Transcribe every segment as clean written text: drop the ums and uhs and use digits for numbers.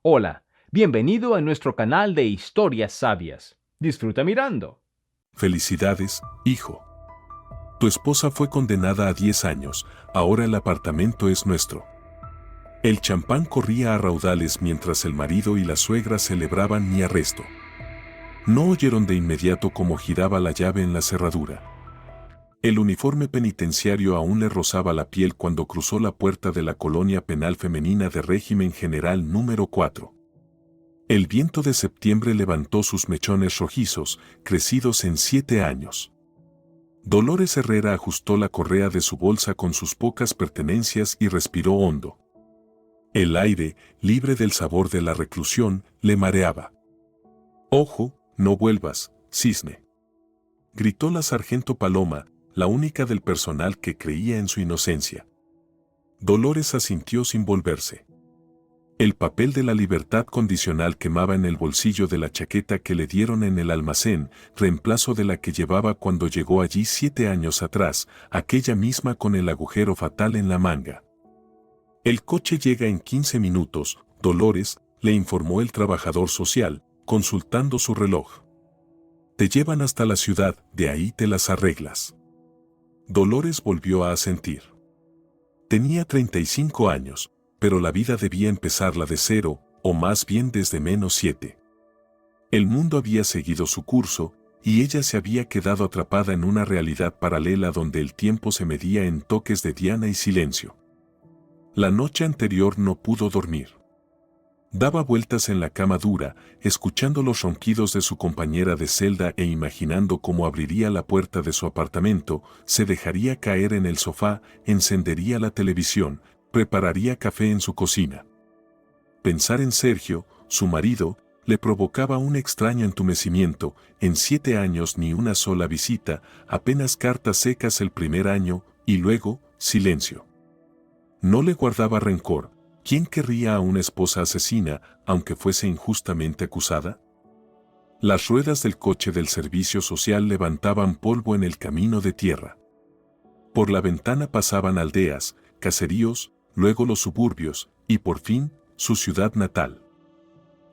Hola, bienvenido a nuestro canal de historias sabias. Disfruta mirando. Felicidades, hijo. Tu esposa fue condenada a 10 años, ahora el apartamento es nuestro. El champán corría a raudales mientras el marido y la suegra celebraban mi arresto. No oyeron de inmediato cómo giraba la llave en la cerradura. El uniforme penitenciario aún le rozaba la piel cuando cruzó la puerta de la colonia penal femenina de régimen general número 4. El viento de septiembre levantó sus mechones rojizos, crecidos en 7 años. Dolores Herrera ajustó la correa de su bolsa con sus pocas pertenencias y respiró hondo. El aire, libre del sabor de la reclusión, le mareaba. «Ojo, no vuelvas, cisne», gritó la sargento Paloma, la única del personal que creía en su inocencia. Dolores asintió sin volverse. El papel de la libertad condicional quemaba en el bolsillo de la chaqueta que le dieron en el almacén, reemplazo de la que llevaba cuando llegó allí 7 años atrás, aquella misma con el agujero fatal en la manga. «El coche llega en 15 minutos, Dolores», le informó el trabajador social, consultando su reloj. «Te llevan hasta la ciudad, de ahí te las arreglas». Dolores volvió a asentir. Tenía 35 años, pero la vida debía empezarla de cero, o más bien desde -7. El mundo había seguido su curso, y ella se había quedado atrapada en una realidad paralela donde el tiempo se medía en toques de diana y silencio. La noche anterior no pudo dormir. Daba vueltas en la cama dura, escuchando los ronquidos de su compañera de celda e imaginando cómo abriría la puerta de su apartamento, se dejaría caer en el sofá, encendería la televisión, prepararía café en su cocina. Pensar en Sergio, su marido, le provocaba un extraño entumecimiento. En 7 años ni una sola visita, apenas cartas secas el primer año, y luego, silencio. No le guardaba rencor. ¿Quién querría a una esposa asesina, aunque fuese injustamente acusada? Las ruedas del coche del servicio social levantaban polvo en el camino de tierra. Por la ventana pasaban aldeas, caseríos, luego los suburbios, y por fin, su ciudad natal.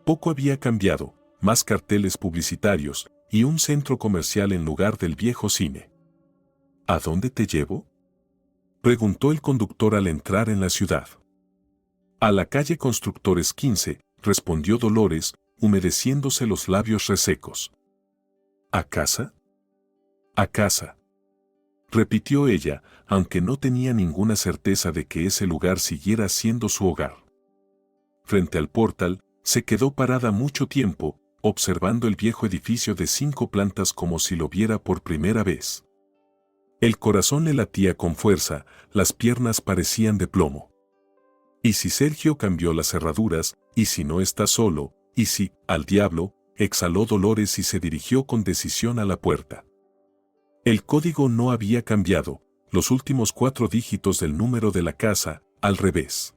Poco había cambiado, más carteles publicitarios, y un centro comercial en lugar del viejo cine. «¿A dónde te llevo?», preguntó el conductor al entrar en la ciudad. «A la calle Constructores 15», respondió Dolores, humedeciéndose los labios resecos. «¿A casa?». «A casa», repitió ella, aunque no tenía ninguna certeza de que ese lugar siguiera siendo su hogar. Frente al portal, se quedó parada mucho tiempo, observando el viejo edificio de 5 plantas como si lo viera por primera vez. El corazón le latía con fuerza, las piernas parecían de plomo. ¿Y si Sergio cambió las cerraduras? ¿Y si no está solo? ¿Y si, al diablo?, exhaló Dolores y se dirigió con decisión a la puerta. El código no había cambiado, los últimos 4 dígitos del número de la casa, al revés.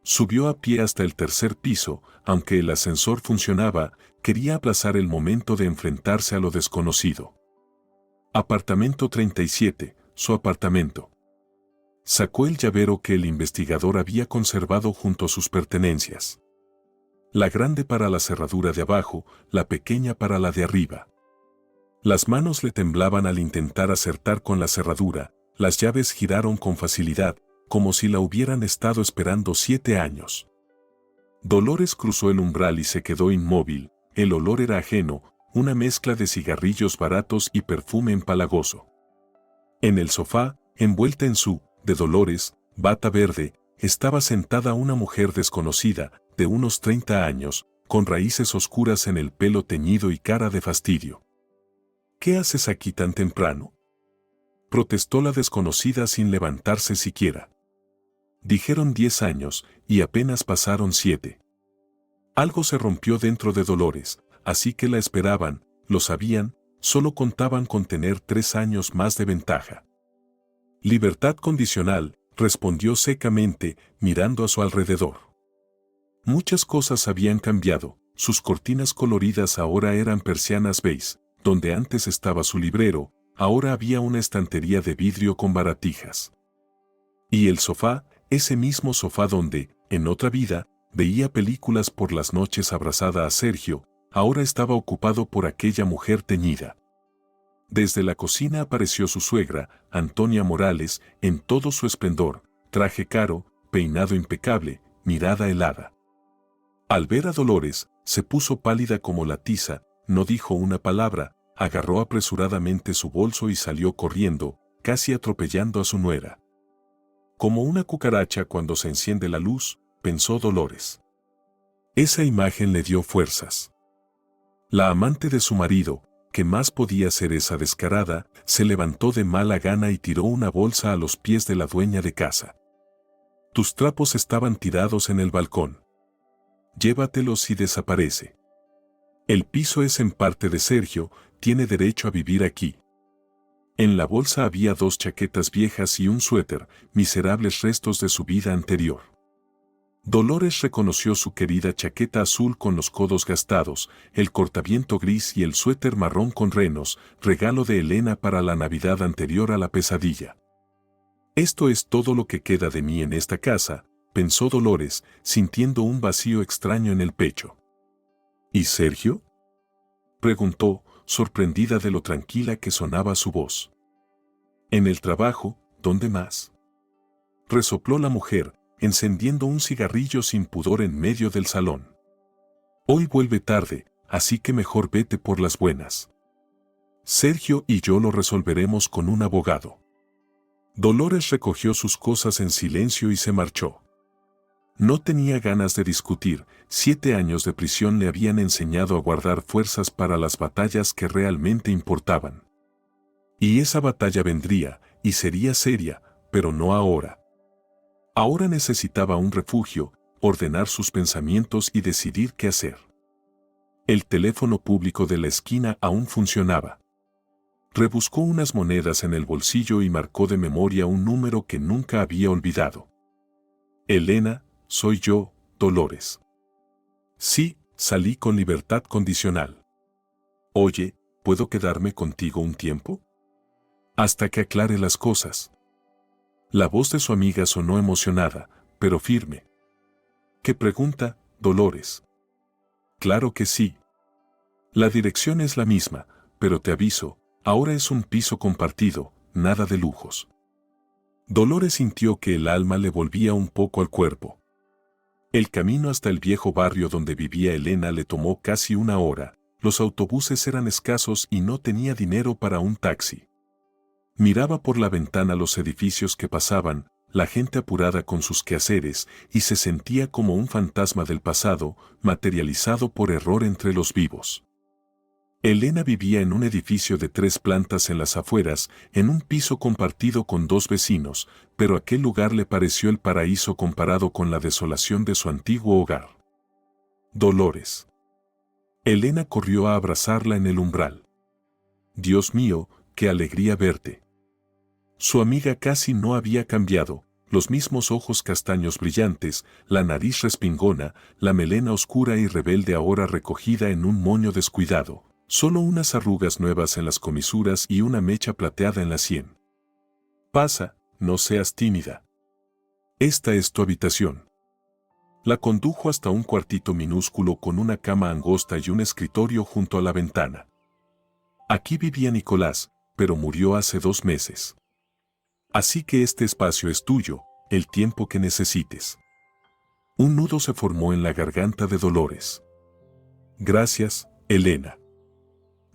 Subió a pie hasta el 3er piso, aunque el ascensor funcionaba, quería aplazar el momento de enfrentarse a lo desconocido. Apartamento 37, su apartamento. Sacó el llavero que el investigador había conservado junto a sus pertenencias. La grande para la cerradura de abajo, la pequeña para la de arriba. Las manos le temblaban al intentar acertar con la cerradura, las llaves giraron con facilidad, como si la hubieran estado esperando 7 años. Dolores cruzó el umbral y se quedó inmóvil, el olor era ajeno, una mezcla de cigarrillos baratos y perfume empalagoso. En el sofá, envuelta en su, de Dolores, bata verde, estaba sentada una mujer desconocida, de unos 30 años, con raíces oscuras en el pelo teñido y cara de fastidio. «¿Qué haces aquí tan temprano?», protestó la desconocida sin levantarse siquiera. Dijeron 10 años, y apenas pasaron 7. Algo se rompió dentro de Dolores, así que la esperaban, lo sabían, solo contaban con tener 3 años más de ventaja. «Libertad condicional», respondió secamente, mirando a su alrededor. Muchas cosas habían cambiado, sus cortinas coloridas ahora eran persianas beige, donde antes estaba su librero, ahora había una estantería de vidrio con baratijas. Y el sofá, ese mismo sofá donde, en otra vida, veía películas por las noches abrazada a Sergio, ahora estaba ocupado por aquella mujer teñida. Desde la cocina apareció su suegra, Antonia Morales, en todo su esplendor, traje caro, peinado impecable, mirada helada. Al ver a Dolores, se puso pálida como la tiza, no dijo una palabra, agarró apresuradamente su bolso y salió corriendo, casi atropellando a su nuera. Como una cucaracha cuando se enciende la luz, pensó Dolores. Esa imagen le dio fuerzas. La amante de su marido, que más podía ser esa descarada, se levantó de mala gana y tiró una bolsa a los pies de la dueña de casa. Tus trapos estaban tirados en el balcón. Llévatelos y desaparece. El piso es en parte de Sergio, tiene derecho a vivir aquí. En la bolsa había 2 chaquetas viejas y un suéter, miserables restos de su vida anterior. Dolores reconoció su querida chaqueta azul con los codos gastados, el cortaviento gris y el suéter marrón con renos, regalo de Elena para la Navidad anterior a la pesadilla. Esto es todo lo que queda de mí en esta casa, pensó Dolores, sintiendo un vacío extraño en el pecho. ¿Y Sergio?, preguntó, sorprendida de lo tranquila que sonaba su voz. En el trabajo, ¿dónde más?, resopló la mujer, encendiendo un cigarrillo sin pudor en medio del salón. Hoy vuelve tarde, así que mejor vete por las buenas. Sergio y yo lo resolveremos con un abogado. Dolores recogió sus cosas en silencio y se marchó. No tenía ganas de discutir, 7 años de prisión le habían enseñado a guardar fuerzas para las batallas que realmente importaban. Y esa batalla vendría, y sería seria, pero no ahora. Ahora necesitaba un refugio, ordenar sus pensamientos y decidir qué hacer. El teléfono público de la esquina aún funcionaba. Rebuscó unas monedas en el bolsillo y marcó de memoria un número que nunca había olvidado. Elena, soy yo, Dolores. Sí, salí con libertad condicional. Oye, ¿puedo quedarme contigo un tiempo? Hasta que aclare las cosas. La voz de su amiga sonó emocionada, pero firme. ¿Qué pregunta, Dolores? Claro que sí. La dirección es la misma, pero te aviso, ahora es un piso compartido, nada de lujos. Dolores sintió que el alma le volvía un poco al cuerpo. El camino hasta el viejo barrio donde vivía Elena le tomó casi 1 hora, los autobuses eran escasos y no tenía dinero para un taxi. Miraba por la ventana los edificios que pasaban, la gente apurada con sus quehaceres, y se sentía como un fantasma del pasado, materializado por error entre los vivos. Elena vivía en un edificio de 3 plantas en las afueras, en un piso compartido con 2 vecinos, pero aquel lugar le pareció el paraíso comparado con la desolación de su antiguo hogar. Dolores. Elena corrió a abrazarla en el umbral. Dios mío, qué alegría verte. Su amiga casi no había cambiado, los mismos ojos castaños brillantes, la nariz respingona, la melena oscura y rebelde ahora recogida en un moño descuidado, solo unas arrugas nuevas en las comisuras y una mecha plateada en la sien. Pasa, no seas tímida. Esta es tu habitación. La condujo hasta un cuartito minúsculo con una cama angosta y un escritorio junto a la ventana. Aquí vivía Nicolás, pero murió hace 2 meses. Así que este espacio es tuyo, el tiempo que necesites. Un nudo se formó en la garganta de Dolores. Gracias, Elena.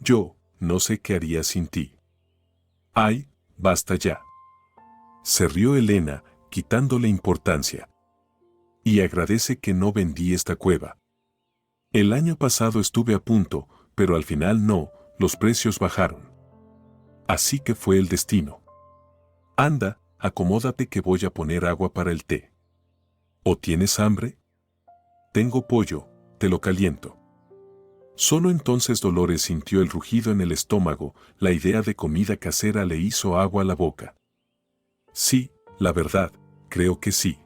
Yo, no sé qué haría sin ti. Ay, basta ya. Se rió Elena, quitándole importancia. Y agradece que no vendí esta cueva. El año pasado estuve a punto, pero al final no, los precios bajaron. Así que fue el destino. Anda, acomódate que voy a poner agua para el té. ¿O tienes hambre? Tengo pollo, te lo caliento. Solo entonces Dolores sintió el rugido en el estómago, la idea de comida casera le hizo agua a la boca. Sí, la verdad, creo que sí.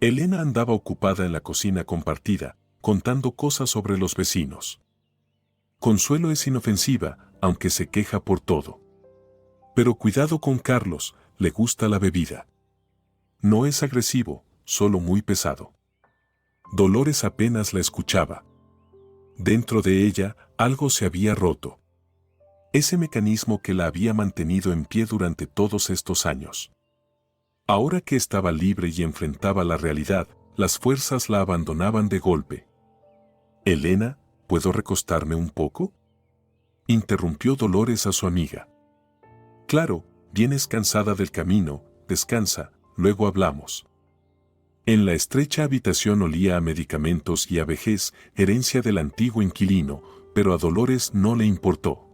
Elena andaba ocupada en la cocina compartida, contando cosas sobre los vecinos. Consuelo es inofensiva, aunque se queja por todo. Pero cuidado con Carlos, le gusta la bebida. No es agresivo, solo muy pesado. Dolores apenas la escuchaba. Dentro de ella, algo se había roto. Ese mecanismo que la había mantenido en pie durante todos estos años. Ahora que estaba libre y enfrentaba la realidad, las fuerzas la abandonaban de golpe. «Elena, ¿puedo recostarme un poco?», interrumpió Dolores a su amiga. «Claro, vienes cansada del camino, descansa, luego hablamos». En la estrecha habitación olía a medicamentos y a vejez, herencia del antiguo inquilino, pero a Dolores no le importó.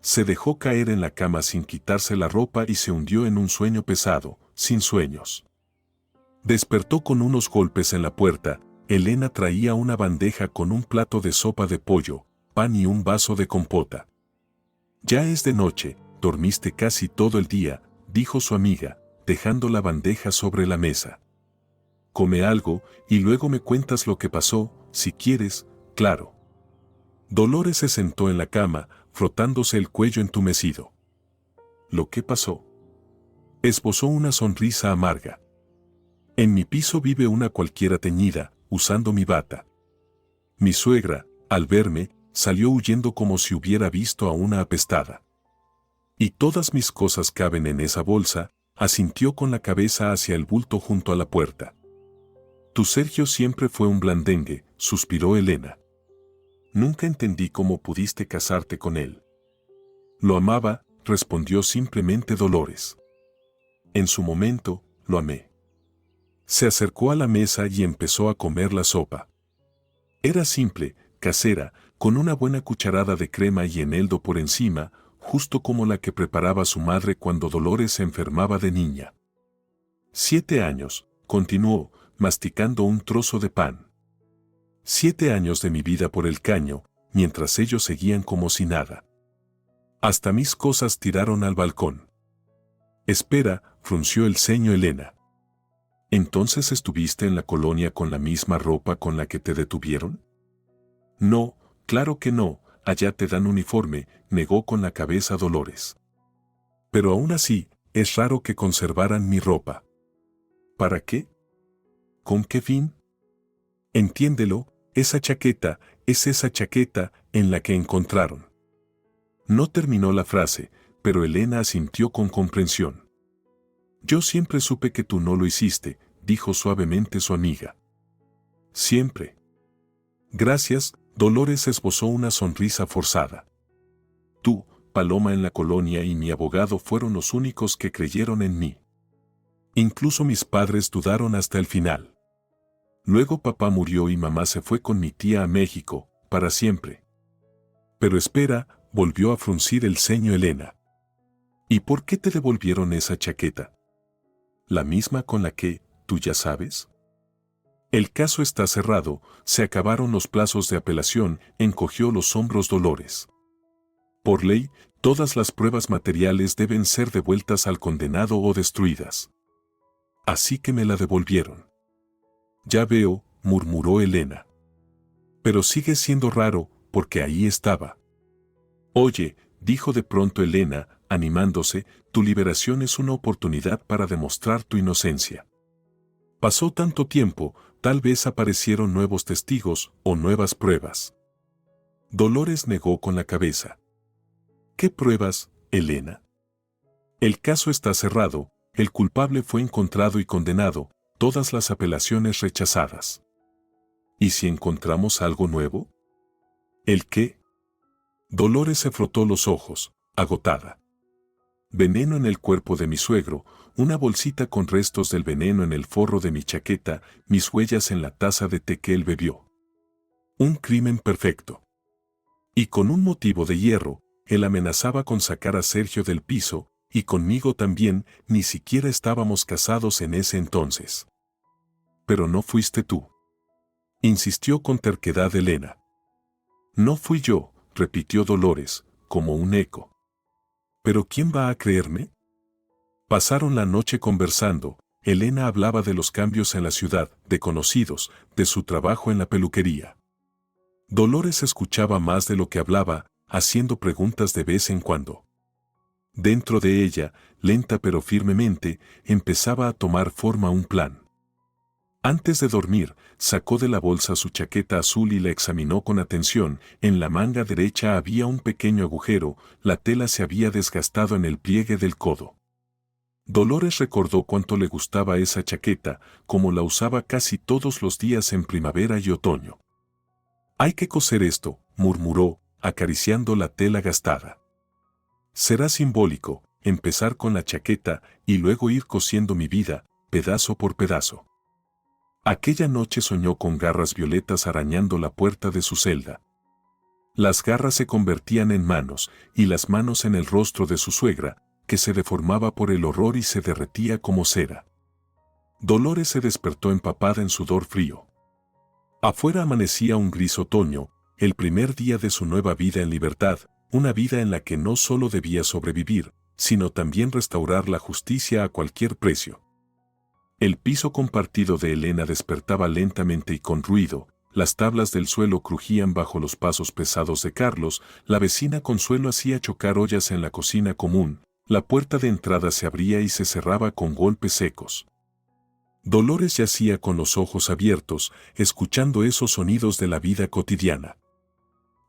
Se dejó caer en la cama sin quitarse la ropa y se hundió en un sueño pesado, sin sueños. Despertó con unos golpes en la puerta. Elena traía una bandeja con un plato de sopa de pollo, pan y un vaso de compota. «Ya es de noche, dormiste casi todo el día», dijo su amiga, dejando la bandeja sobre la mesa. «Come algo y luego me cuentas lo que pasó, si quieres, claro». Dolores se sentó en la cama, frotándose el cuello entumecido. «¿Lo que pasó?», esbozó una sonrisa amarga. «En mi piso vive una cualquiera teñida, usando mi bata. Mi suegra, al verme, salió huyendo como si hubiera visto a una apestada. Y todas mis cosas caben en esa bolsa», asintió con la cabeza hacia el bulto junto a la puerta. «Tu Sergio siempre fue un blandengue», suspiró Elena. «Nunca entendí cómo pudiste casarte con él». «Lo amaba», respondió simplemente Dolores. «En su momento, lo amé». Se acercó a la mesa y empezó a comer la sopa. Era simple, casera, con una buena cucharada de crema y eneldo por encima, justo como la que preparaba su madre cuando Dolores se enfermaba de niña. 7 años, continuó, masticando un trozo de pan. 7 años de mi vida por el caño, mientras ellos seguían como si nada. Hasta mis cosas tiraron al balcón. «Espera», frunció el ceño Elena. «¿Entonces estuviste en la colonia con la misma ropa con la que te detuvieron?». «No, claro que no, allá te dan uniforme», negó con la cabeza Dolores. «Pero aún así, es raro que conservaran mi ropa». «¿Para qué? ¿Con qué fin?». «Entiéndelo, esa chaqueta, es esa chaqueta en la que encontraron». No terminó la frase, pero Elena asintió con comprensión. «Yo siempre supe que tú no lo hiciste», dijo suavemente su amiga. «Siempre». «Gracias», Dolores esbozó una sonrisa forzada. «Tú, Paloma en la colonia y mi abogado fueron los únicos que creyeron en mí. Incluso mis padres dudaron hasta el final. Luego papá murió y mamá se fue con mi tía a México, para siempre». «Pero espera», volvió a fruncir el ceño Elena. «¿Y por qué te devolvieron esa chaqueta? ¿La misma con la que, tú ya sabes?». «El caso está cerrado, se acabaron los plazos de apelación», encogió los hombros Dolores. «Por ley, todas las pruebas materiales deben ser devueltas al condenado o destruidas. Así que me la devolvieron». «Ya veo», murmuró Elena. «Pero sigue siendo raro, porque ahí estaba». «Oye», dijo de pronto Elena, animándose, «tu liberación es una oportunidad para demostrar tu inocencia. Pasó tanto tiempo, tal vez aparecieron nuevos testigos o nuevas pruebas». Dolores negó con la cabeza. «¿Qué pruebas, Elena?». «El caso está cerrado, el culpable fue encontrado y condenado, todas las apelaciones rechazadas». «¿Y si encontramos algo nuevo?». «¿El qué?». Dolores se frotó los ojos, agotada. «Veneno en el cuerpo de mi suegro, una bolsita con restos del veneno en el forro de mi chaqueta, mis huellas en la taza de té que él bebió. Un crimen perfecto. Y con un motivo de hierro, él amenazaba con sacar a Sergio del piso, y conmigo también, ni siquiera estábamos casados en ese entonces». «Pero no fuiste tú», insistió con terquedad Elena. «No fui yo», repitió Dolores, como un eco. «¿Pero quién va a creerme?». Pasaron la noche conversando. Elena hablaba de los cambios en la ciudad, de conocidos, de su trabajo en la peluquería. Dolores escuchaba más de lo que hablaba, haciendo preguntas de vez en cuando. Dentro de ella, lenta pero firmemente, empezaba a tomar forma un plan. Antes de dormir, sacó de la bolsa su chaqueta azul y la examinó con atención. En la manga derecha había un pequeño agujero, la tela se había desgastado en el pliegue del codo. Dolores recordó cuánto le gustaba esa chaqueta, como la usaba casi todos los días en primavera y otoño. «Hay que coser esto», murmuró, acariciando la tela gastada. «Será simbólico, empezar con la chaqueta y luego ir cosiendo mi vida, pedazo por pedazo». Aquella noche soñó con garras violetas arañando la puerta de su celda. Las garras se convertían en manos, y las manos en el rostro de su suegra, que se deformaba por el horror y se derretía como cera. Dolores se despertó empapada en sudor frío. Afuera amanecía un gris otoño, el primer día de su nueva vida en libertad, una vida en la que no solo debía sobrevivir, sino también restaurar la justicia a cualquier precio. El piso compartido de Elena despertaba lentamente y con ruido, las tablas del suelo crujían bajo los pasos pesados de Carlos, la vecina Consuelo hacía chocar ollas en la cocina común, la puerta de entrada se abría y se cerraba con golpes secos. Dolores yacía con los ojos abiertos, escuchando esos sonidos de la vida cotidiana.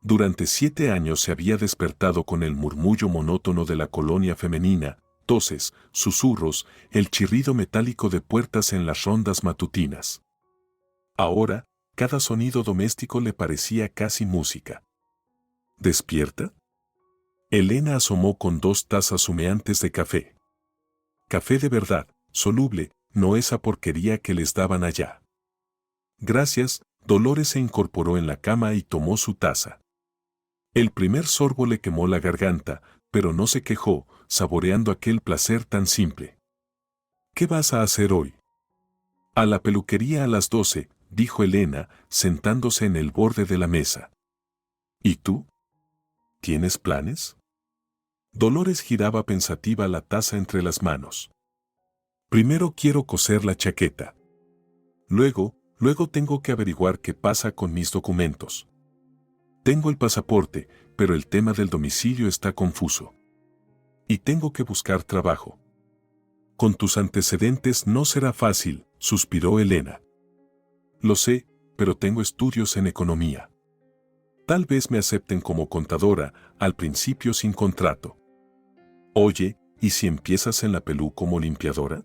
Durante 7 años se había despertado con el murmullo monótono de la colonia femenina, toses, susurros, el chirrido metálico de puertas en las rondas matutinas. Ahora, cada sonido doméstico le parecía casi música. ¿Despierta? Elena asomó con 2 tazas humeantes de café. Café de verdad, soluble, no esa porquería que les daban allá. Gracias, Dolores se incorporó en la cama y tomó su taza. El primer sorbo le quemó la garganta, pero no se quejó, saboreando aquel placer tan simple. ¿Qué vas a hacer hoy? A la peluquería a las 12, dijo Elena, sentándose en el borde de la mesa. ¿Y tú? ¿Tienes planes? Dolores giraba pensativa la taza entre las manos. Primero quiero coser la chaqueta. Luego tengo que averiguar qué pasa con mis documentos. Tengo el pasaporte, pero el tema del domicilio está confuso. Y tengo que buscar trabajo. Con tus antecedentes no será fácil, suspiró Elena. Lo sé, pero tengo estudios en economía. Tal vez me acepten como contadora, al principio sin contrato. Oye, ¿y si empiezas en la Pelú como limpiadora?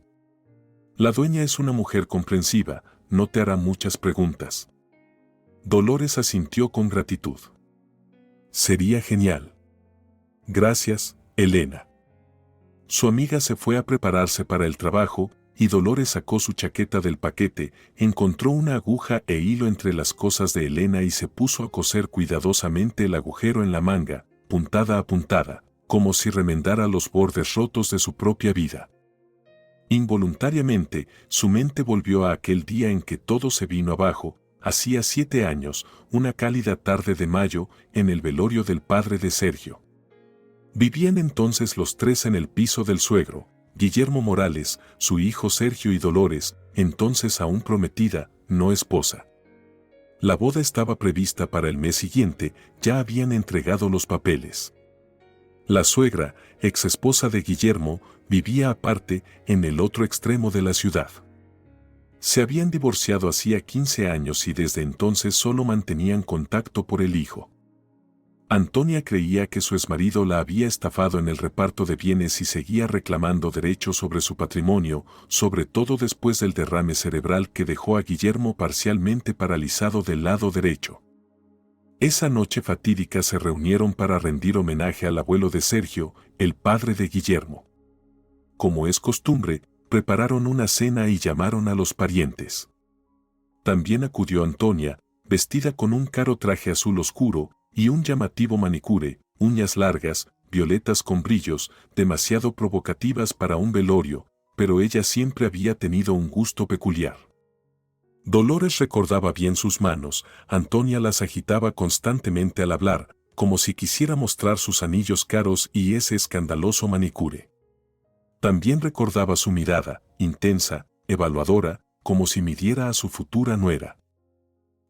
La dueña es una mujer comprensiva, no te hará muchas preguntas. Dolores asintió con gratitud. Sería genial. Gracias, Elena. Su amiga se fue a prepararse para el trabajo, y Dolores sacó su chaqueta del paquete, encontró una aguja e hilo entre las cosas de Elena y se puso a coser cuidadosamente el agujero en la manga, puntada a puntada, como si remendara los bordes rotos de su propia vida. Involuntariamente, su mente volvió a aquel día en que todo se vino abajo, hacía 7 años, una cálida tarde de mayo, en el velorio del padre de Sergio. Vivían entonces los 3 en el piso del suegro, Guillermo Morales, su hijo Sergio y Dolores, entonces aún prometida, no esposa. La boda estaba prevista para el mes siguiente, ya habían entregado los papeles. La suegra, ex esposa de Guillermo, vivía aparte, en el otro extremo de la ciudad. Se habían divorciado hacía 15 años y desde entonces solo mantenían contacto por el hijo. Antonia creía que su exmarido la había estafado en el reparto de bienes y seguía reclamando derechos sobre su patrimonio, sobre todo después del derrame cerebral que dejó a Guillermo parcialmente paralizado del lado derecho. Esa noche fatídica se reunieron para rendir homenaje al abuelo de Sergio, el padre de Guillermo. Como es costumbre, prepararon una cena y llamaron a los parientes. También acudió Antonia, vestida con un caro traje azul oscuro y un llamativo manicure, uñas largas, violetas con brillos, demasiado provocativas para un velorio, pero ella siempre había tenido un gusto peculiar. Dolores recordaba bien sus manos, Antonia las agitaba constantemente al hablar, como si quisiera mostrar sus anillos caros y ese escandaloso manicure. También recordaba su mirada, intensa, evaluadora, como si midiera a su futura nuera.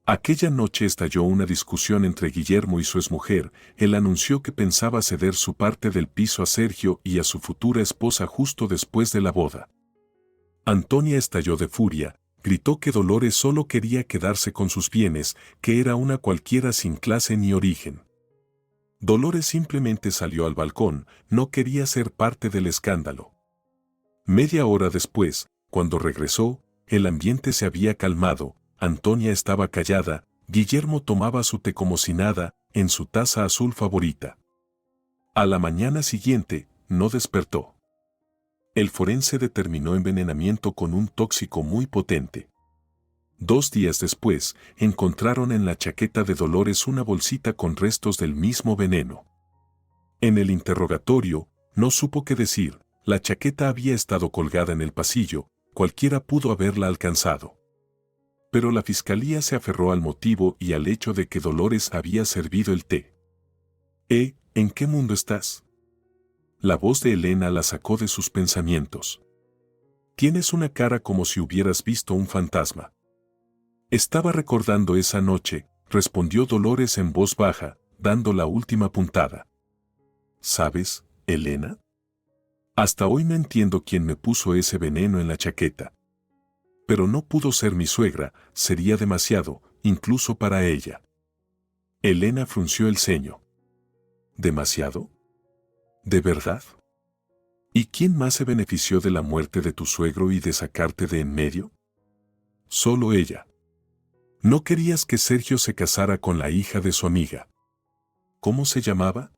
Aquella noche estalló una discusión entre Guillermo y su exmujer. Él anunció que pensaba ceder su parte del piso a Sergio y a su futura esposa justo después de la boda. Antonia estalló de furia, Gritó que Dolores solo quería quedarse con sus bienes, que era una cualquiera sin clase ni origen. Dolores simplemente salió al balcón, no quería ser parte del escándalo. Media hora después, cuando regresó, el ambiente se había calmado, Antonia estaba callada, Guillermo tomaba su té como si nada, en su taza azul favorita. A la mañana siguiente, no despertó. El forense determinó envenenamiento con un tóxico muy potente. 2 días después, encontraron en la chaqueta de Dolores una bolsita con restos del mismo veneno. En el interrogatorio, no supo qué decir, la chaqueta había estado colgada en el pasillo, cualquiera pudo haberla alcanzado. Pero la fiscalía se aferró al motivo y al hecho de que Dolores había servido el té. ¿En qué mundo estás? La voz de Elena la sacó de sus pensamientos. Tienes una cara como si hubieras visto un fantasma. Estaba recordando esa noche, respondió Dolores en voz baja, dando la última puntada. ¿Sabes, Elena? Hasta hoy no entiendo quién me puso ese veneno en la chaqueta. Pero no pudo ser mi suegra, sería demasiado, incluso para ella. Elena frunció el ceño. ¿Demasiado? ¿De verdad? ¿Y quién más se benefició de la muerte de tu suegro y de sacarte de en medio? Solo ella. No querías que Sergio se casara con la hija de su amiga. ¿Cómo se llamaba?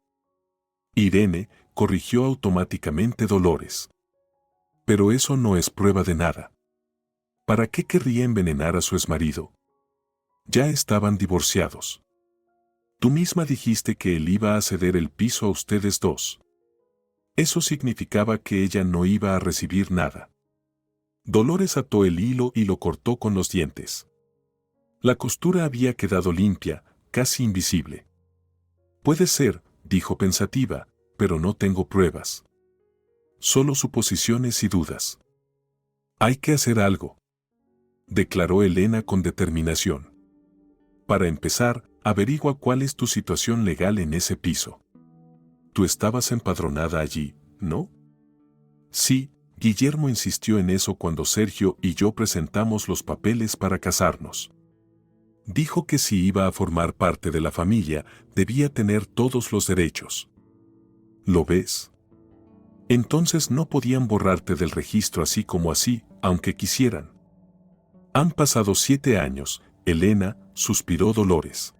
Irene, corrigió automáticamente Dolores. Pero eso no es prueba de nada. ¿Para qué querría envenenar a su exmarido? Ya estaban divorciados. Tú misma dijiste que él iba a ceder el piso a ustedes dos. Eso significaba que ella no iba a recibir nada. Dolores ató el hilo y lo cortó con los dientes. La costura había quedado limpia, casi invisible. Puede ser, dijo pensativa, pero no tengo pruebas. Solo suposiciones y dudas. Hay que hacer algo, declaró Elena con determinación. Para empezar, averigua cuál es tu situación legal en ese piso. Tú estabas empadronada allí, ¿no? Sí, Guillermo insistió en eso cuando Sergio y yo presentamos los papeles para casarnos. Dijo que si iba a formar parte de la familia, debía tener todos los derechos. ¿Lo ves? Entonces no podían borrarte del registro así como así, aunque quisieran. Han pasado 7 años, Elena, suspiró Dolores.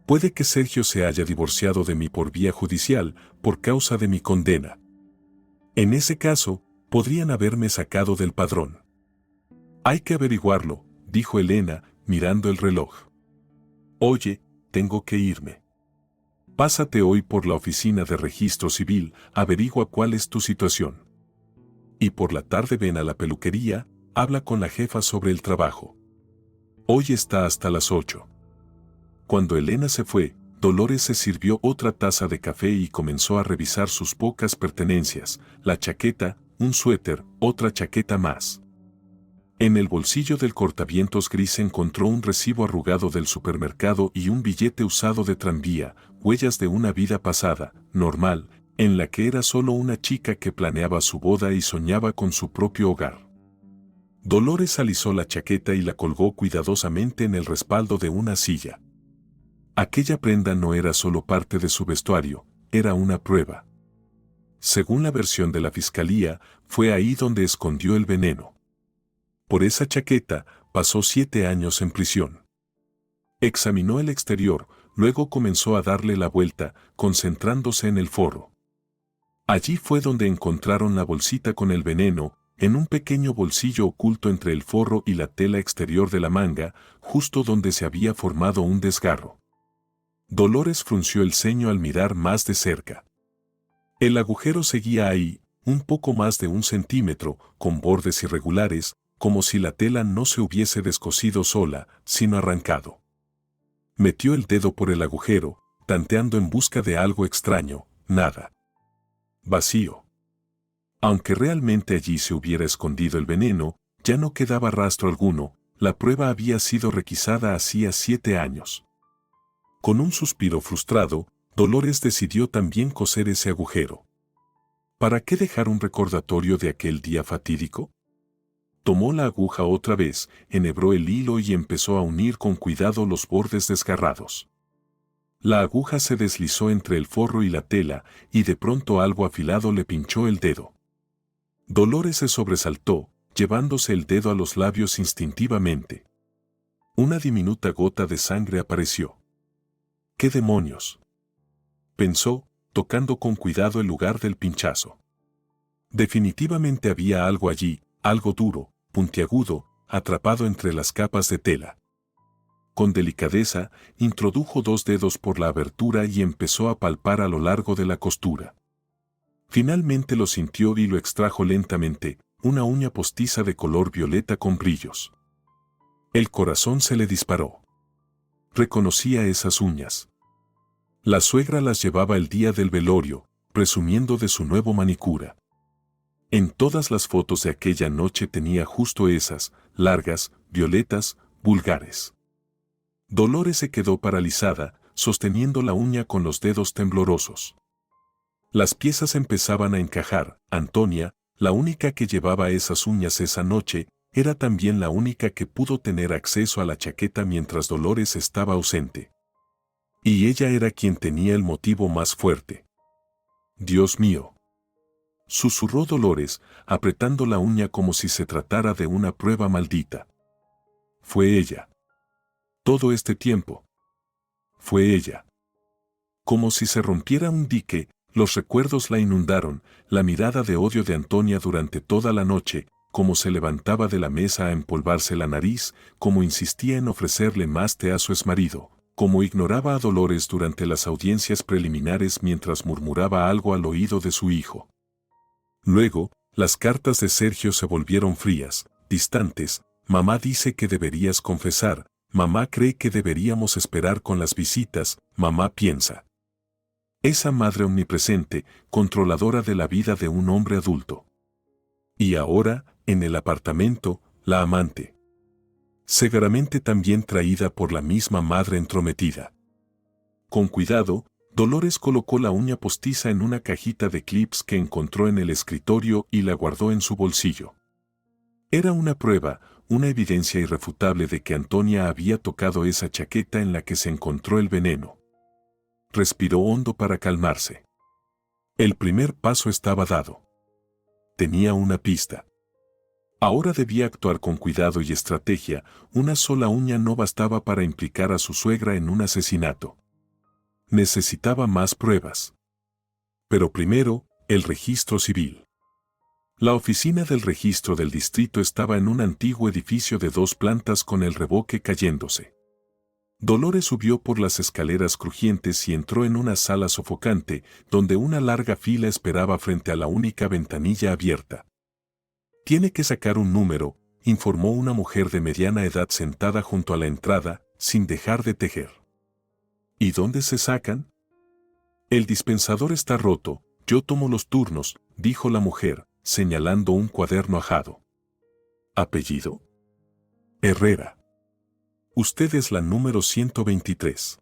Puede que Sergio se haya divorciado de mí por vía judicial, por causa de mi condena. En ese caso, podrían haberme sacado del padrón. Hay que averiguarlo, dijo Elena, mirando el reloj. Oye, tengo que irme. Pásate hoy por la oficina de registro civil, averigua cuál es tu situación. Y por la tarde ven a la peluquería, habla con la jefa sobre el trabajo. Hoy está hasta las 8. Cuando Elena se fue, Dolores se sirvió otra taza de café y comenzó a revisar sus pocas pertenencias, la chaqueta, un suéter, otra chaqueta más. En el bolsillo del cortavientos gris encontró un recibo arrugado del supermercado y un billete usado de tranvía, huellas de una vida pasada, normal, en la que era solo una chica que planeaba su boda y soñaba con su propio hogar. Dolores alisó la chaqueta y la colgó cuidadosamente en el respaldo de una silla. Aquella prenda no era solo parte de su vestuario, era una prueba. Según la versión de la fiscalía, fue ahí donde escondió el veneno. Por esa chaqueta, pasó 7 años en prisión. Examinó el exterior, luego comenzó a darle la vuelta, concentrándose en el forro. Allí fue donde encontraron la bolsita con el veneno, en un pequeño bolsillo oculto entre el forro y la tela exterior de la manga, justo donde se había formado un desgarro. Dolores frunció el ceño al mirar más de cerca. El agujero seguía ahí, un poco más de 1 centímetro, con bordes irregulares, como si la tela no se hubiese descosido sola, sino arrancado. Metió el dedo por el agujero, tanteando en busca de algo extraño, nada. Vacío. Aunque realmente allí se hubiera escondido el veneno, ya no quedaba rastro alguno, la prueba había sido requisada hacía 7 años. Con un suspiro frustrado, Dolores decidió también coser ese agujero. ¿Para qué dejar un recordatorio de aquel día fatídico? tomó la aguja otra vez, enhebró el hilo y empezó a unir con cuidado los bordes desgarrados. La aguja se deslizó entre el forro y la tela, y de pronto algo afilado le pinchó el dedo. Dolores se sobresaltó, llevándose el dedo a los labios instintivamente. Una diminuta gota de sangre apareció. ¿Qué demonios?, pensó, tocando con cuidado el lugar del pinchazo. Definitivamente había algo allí, algo duro, puntiagudo, atrapado entre las capas de tela. Con delicadeza, introdujo 2 dedos por la abertura y empezó a palpar a lo largo de la costura. Finalmente lo sintió y lo extrajo lentamente, una uña postiza de color violeta con brillos. El corazón se le disparó. Reconocía esas uñas. La suegra las llevaba el día del velorio, presumiendo de su nuevo manicura. En todas las fotos de aquella noche tenía justo esas, largas, violetas, vulgares. Dolores se quedó paralizada, sosteniendo la uña con los dedos temblorosos. Las piezas empezaban a encajar. Antonia, la única que llevaba esas uñas esa noche, era también la única que pudo tener acceso a la chaqueta mientras Dolores estaba ausente. Y ella era quien tenía el motivo más fuerte. «Dios mío», susurró Dolores, apretando la uña como si se tratara de una prueba maldita. Fue ella. Todo este tiempo. Fue ella. Como si se rompiera un dique, los recuerdos la inundaron, la mirada de odio de Antonia durante toda la noche, cómo se levantaba de la mesa a empolvarse la nariz, cómo insistía en ofrecerle más té a su exmarido, cómo ignoraba a Dolores durante las audiencias preliminares mientras murmuraba algo al oído de su hijo. Luego, las cartas de Sergio se volvieron frías, distantes. Mamá dice que deberías confesar, mamá cree que deberíamos esperar con las visitas, mamá piensa. Esa madre omnipresente, controladora de la vida de un hombre adulto. Y ahora, en el apartamento, la amante. Seguramente también traída por la misma madre entrometida. Con cuidado, Dolores colocó la uña postiza en una cajita de clips que encontró en el escritorio y la guardó en su bolsillo. Era una prueba, una evidencia irrefutable de que Antonia había tocado esa chaqueta en la que se encontró el veneno. Respiró hondo para calmarse. El primer paso estaba dado. Tenía una pista. Ahora debía actuar con cuidado y estrategia. Una sola uña no bastaba para implicar a su suegra en un asesinato. Necesitaba más pruebas. Pero primero, el registro civil. La oficina del registro del distrito estaba en un antiguo edificio de 2 plantas con el revoque cayéndose. Dolores subió por las escaleras crujientes y entró en una sala sofocante, donde una larga fila esperaba frente a la única ventanilla abierta. «Tiene que sacar un número», informó una mujer de mediana edad sentada junto a la entrada, sin dejar de tejer. «¿Y dónde se sacan?» «El dispensador está roto, yo tomo los turnos», dijo la mujer, señalando un cuaderno ajado. «¿Apellido?» «Herrera». «Usted es la número 123.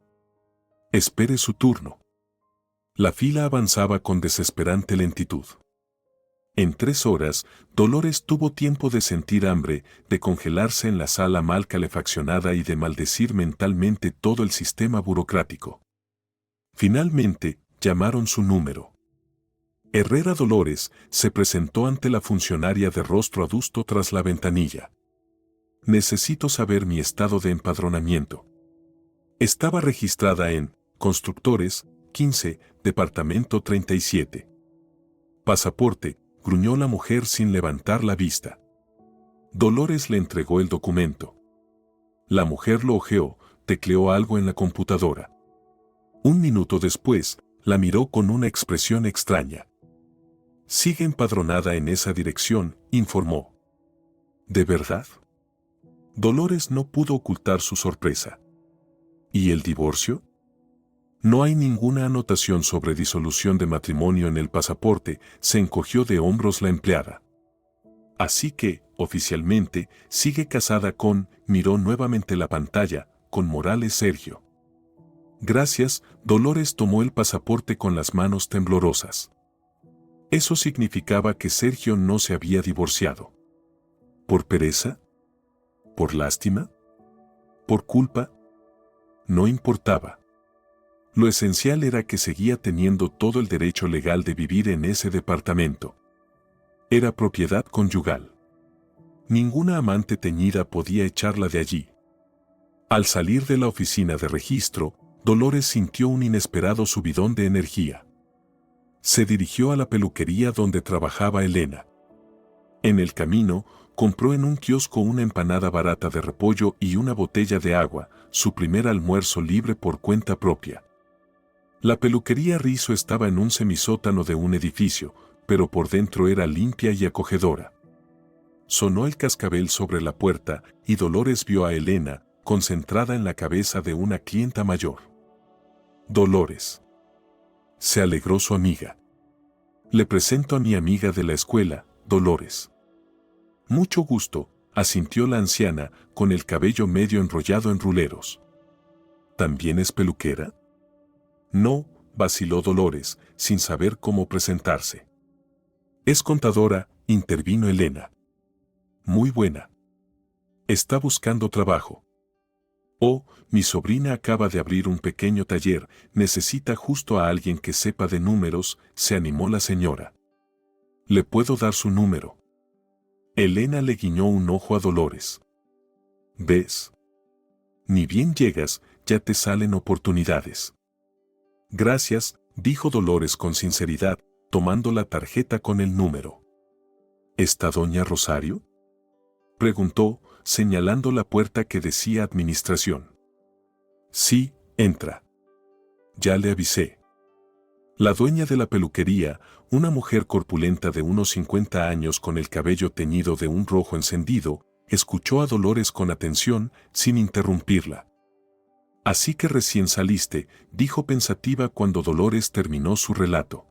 Espere su turno». La fila avanzaba con desesperante lentitud. En 3 horas, Dolores tuvo tiempo de sentir hambre, de congelarse en la sala mal calefaccionada y de maldecir mentalmente todo el sistema burocrático. Finalmente, llamaron su número. Herrera Dolores se presentó ante la funcionaria de rostro adusto tras la ventanilla. «Necesito saber mi estado de empadronamiento». Estaba registrada en Constructores, 15, Departamento 37. «Pasaporte», gruñó la mujer sin levantar la vista. Dolores le entregó el documento. La mujer lo hojeó, tecleó algo en la computadora. Un minuto después, la miró con una expresión extraña. «Sigue empadronada en esa dirección», informó. «¿De verdad?» Dolores no pudo ocultar su sorpresa. ¿Y el divorcio? No hay ninguna anotación sobre disolución de matrimonio en el pasaporte, se encogió de hombros la empleada. Así que, oficialmente, sigue casada con, miró nuevamente la pantalla, con Morales Sergio. Gracias, Dolores tomó el pasaporte con las manos temblorosas. Eso significaba que Sergio no se había divorciado. ¿Por pereza? ¿Por lástima? ¿Por culpa? No importaba. Lo esencial era que seguía teniendo todo el derecho legal de vivir en ese departamento. Era propiedad conyugal. Ninguna amante teñida podía echarla de allí. Al salir de la oficina de registro, Dolores sintió un inesperado subidón de energía. Se dirigió a la peluquería donde trabajaba Elena. En el camino, compró en un kiosco una empanada barata de repollo y una botella de agua, su primer almuerzo libre por cuenta propia. La peluquería Rizo estaba en un semisótano de un edificio, pero por dentro era limpia y acogedora. Sonó el cascabel sobre la puerta y Dolores vio a Elena, concentrada en la cabeza de una clienta mayor. Dolores. Se alegró su amiga. Le presento a mi amiga de la escuela, Dolores. Mucho gusto, asintió la anciana, con el cabello medio enrollado en ruleros. ¿También es peluquera? No, vaciló Dolores, sin saber cómo presentarse. Es contadora, intervino Elena. Muy buena. Está buscando trabajo. Oh, mi sobrina acaba de abrir un pequeño taller, necesita justo a alguien que sepa de números, se animó la señora. ¿Le puedo dar su número? Elena le guiñó un ojo a Dolores. ¿Ves? Ni bien llegas, ya te salen oportunidades. Gracias, dijo Dolores con sinceridad, tomando la tarjeta con el número. ¿Está doña Rosario? Preguntó, señalando la puerta que decía Administración. Sí, entra. Ya le avisé. La dueña de la peluquería, una mujer corpulenta de unos 50 años con el cabello teñido de un rojo encendido, escuchó a Dolores con atención, sin interrumpirla. Así que recién saliste, dijo pensativa cuando Dolores terminó su relato.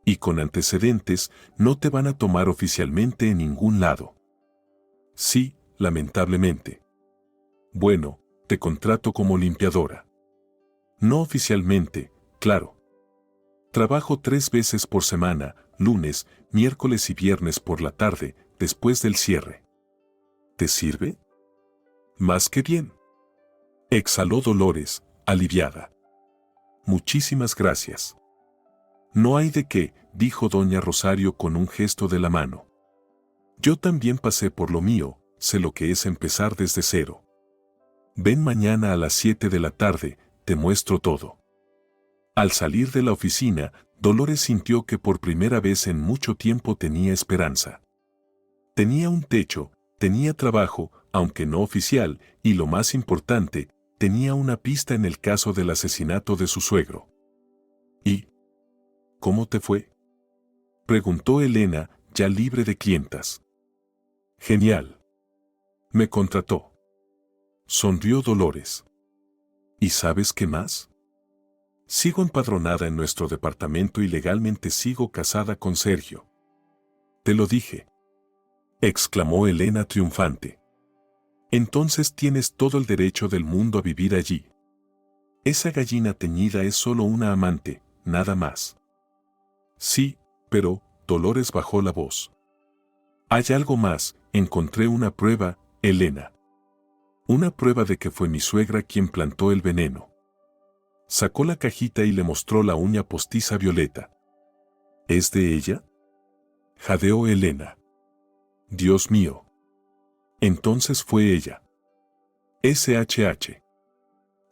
Y con antecedentes, no te van a tomar oficialmente en ningún lado. Sí, lamentablemente. Bueno, te contrato como limpiadora. No oficialmente, claro. Trabajo 3 veces por semana, lunes, miércoles y viernes por la tarde, después del cierre. ¿Te sirve? Más que bien. Exhaló Dolores, aliviada. Muchísimas gracias. No hay de qué, dijo doña Rosario con un gesto de la mano. Yo también pasé por lo mío, sé lo que es empezar desde cero. Ven mañana a las 7 de la tarde, te muestro todo. Al salir de la oficina, Dolores sintió que por primera vez en mucho tiempo tenía esperanza. Tenía un techo, tenía trabajo, aunque no oficial, y lo más importante, tenía una pista en el caso del asesinato de su suegro. ¿Y cómo te fue?, preguntó Elena, ya libre de clientas. Genial. Me contrató. Sonrió Dolores. ¿Y sabes qué más? Sigo empadronada en nuestro departamento y legalmente sigo casada con Sergio. Te lo dije, exclamó Elena triunfante. Entonces tienes todo el derecho del mundo a vivir allí. Esa gallina teñida es solo una amante, nada más. Sí, pero, Dolores bajó la voz. Hay algo más, encontré una prueba, Elena. Una prueba de que fue mi suegra quien plantó el veneno. Sacó la cajita y le mostró la uña postiza violeta. ¿Es de ella?, jadeó Elena. Dios mío. Entonces fue ella. SHH.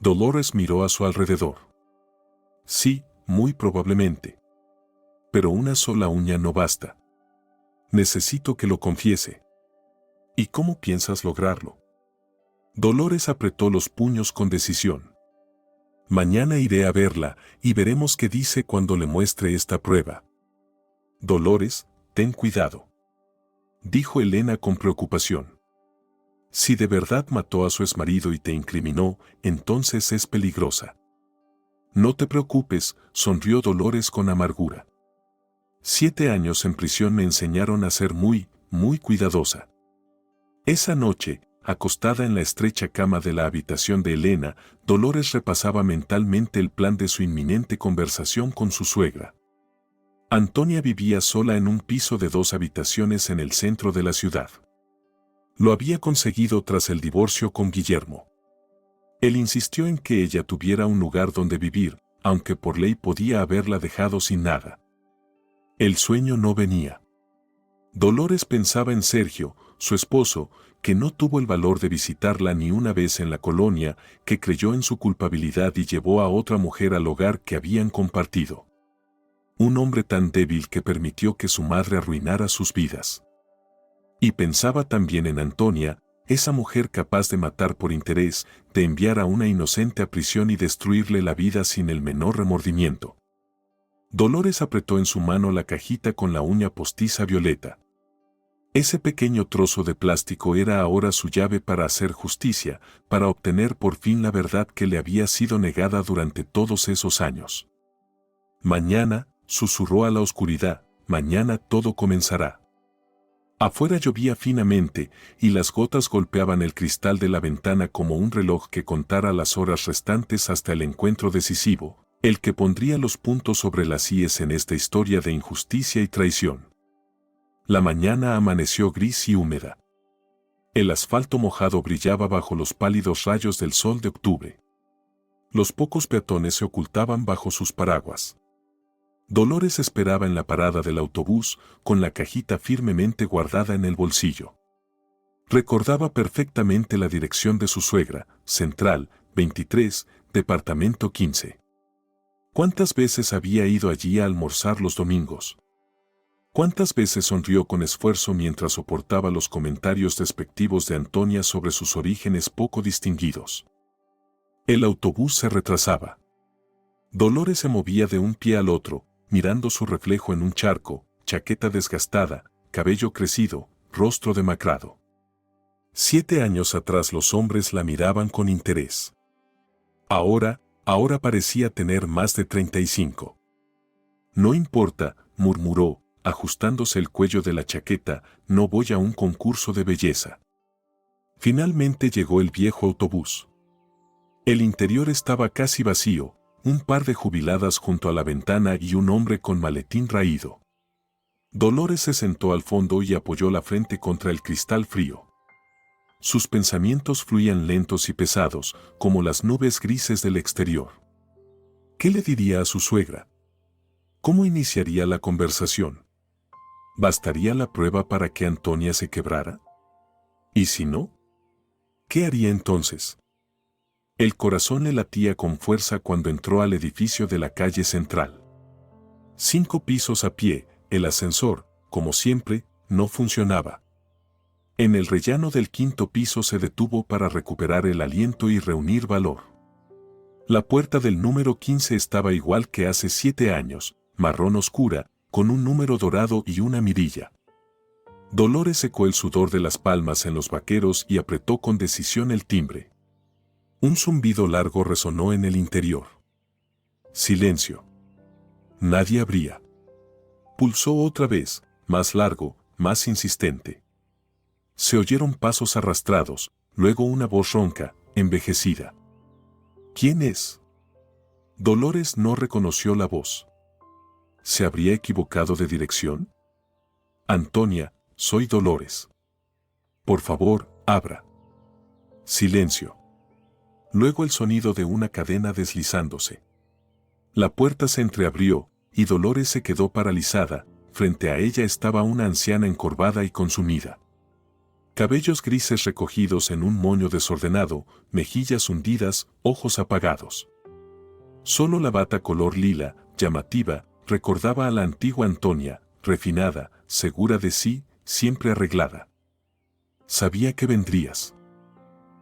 Dolores miró a su alrededor. Sí, muy probablemente. Pero una sola uña no basta. Necesito que lo confiese. ¿Y cómo piensas lograrlo? Dolores apretó los puños con decisión. Mañana iré a verla y veremos qué dice cuando le muestre esta prueba. Dolores, ten cuidado, dijo Elena con preocupación. Si de verdad mató a su exmarido y te incriminó, entonces es peligrosa. No te preocupes, sonrió Dolores con amargura. 7 años en prisión me enseñaron a ser muy, muy cuidadosa. Esa noche, acostada en la estrecha cama de la habitación de Elena, Dolores repasaba mentalmente el plan de su inminente conversación con su suegra. Antonia vivía sola en un piso de 2 habitaciones en el centro de la ciudad. Lo había conseguido tras el divorcio con Guillermo. Él insistió en que ella tuviera un lugar donde vivir, aunque por ley podía haberla dejado sin nada. El sueño no venía. Dolores pensaba en Sergio, su esposo, que no tuvo el valor de visitarla ni una vez en la colonia, que creyó en su culpabilidad y llevó a otra mujer al hogar que habían compartido. Un hombre tan débil que permitió que su madre arruinara sus vidas. Y pensaba también en Antonia, esa mujer capaz de matar por interés, de enviar a una inocente a prisión y destruirle la vida sin el menor remordimiento. Dolores apretó en su mano la cajita con la uña postiza violeta. Ese pequeño trozo de plástico era ahora su llave para hacer justicia, para obtener por fin la verdad que le había sido negada durante todos esos años. Mañana, susurró a la oscuridad, mañana todo comenzará. Afuera llovía finamente, y las gotas golpeaban el cristal de la ventana como un reloj que contara las horas restantes hasta el encuentro decisivo, el que pondría los puntos sobre las íes en esta historia de injusticia y traición. La mañana amaneció gris y húmeda. El asfalto mojado brillaba bajo los pálidos rayos del sol de octubre. Los pocos peatones se ocultaban bajo sus paraguas. Dolores esperaba en la parada del autobús, con la cajita firmemente guardada en el bolsillo. Recordaba perfectamente la dirección de su suegra, Central, 23, Departamento 15. ¿Cuántas veces había ido allí a almorzar los domingos? ¿Cuántas veces sonrió con esfuerzo mientras soportaba los comentarios despectivos de Antonia sobre sus orígenes poco distinguidos? El autobús se retrasaba. Dolores se movía de un pie al otro, mirando su reflejo en un charco, chaqueta desgastada, cabello crecido, rostro demacrado. 7 años atrás los hombres la miraban con interés. Ahora parecía tener más de 35. No importa, murmuró, ajustándose el cuello de la chaqueta, no voy a un concurso de belleza. Finalmente llegó el viejo autobús. El interior estaba casi vacío, un par de jubiladas junto a la ventana y un hombre con maletín raído. Dolores se sentó al fondo y apoyó la frente contra el cristal frío. Sus pensamientos fluían lentos y pesados, como las nubes grises del exterior. ¿Qué le diría a su suegra? ¿Cómo iniciaría la conversación? ¿Bastaría la prueba para que Antonia se quebrara? ¿Y si no? ¿Qué haría entonces? El corazón le latía con fuerza cuando entró al edificio de la calle Central. 5 pisos a pie, el ascensor, como siempre, no funcionaba. En el rellano del 5.º piso se detuvo para recuperar el aliento y reunir valor. La puerta del número 15 estaba igual que hace 7 años, marrón oscura, con un número dorado y una mirilla. Dolores secó el sudor de las palmas en los vaqueros y apretó con decisión el timbre. Un zumbido largo resonó en el interior. Silencio. Nadie abría. Pulsó otra vez, más largo, más insistente. Se oyeron pasos arrastrados, luego una voz ronca, envejecida. ¿Quién es? Dolores no reconoció la voz. ¿Se habría equivocado de dirección? Antonia, soy Dolores. Por favor, abra. Silencio. Luego el sonido de una cadena deslizándose. La puerta se entreabrió, y Dolores se quedó paralizada. Frente a ella estaba una anciana encorvada y consumida. Cabellos grises recogidos en un moño desordenado, mejillas hundidas, ojos apagados. Solo la bata color lila, llamativa, recordaba a la antigua Antonia, refinada, segura de sí, siempre arreglada. Sabía que vendrías.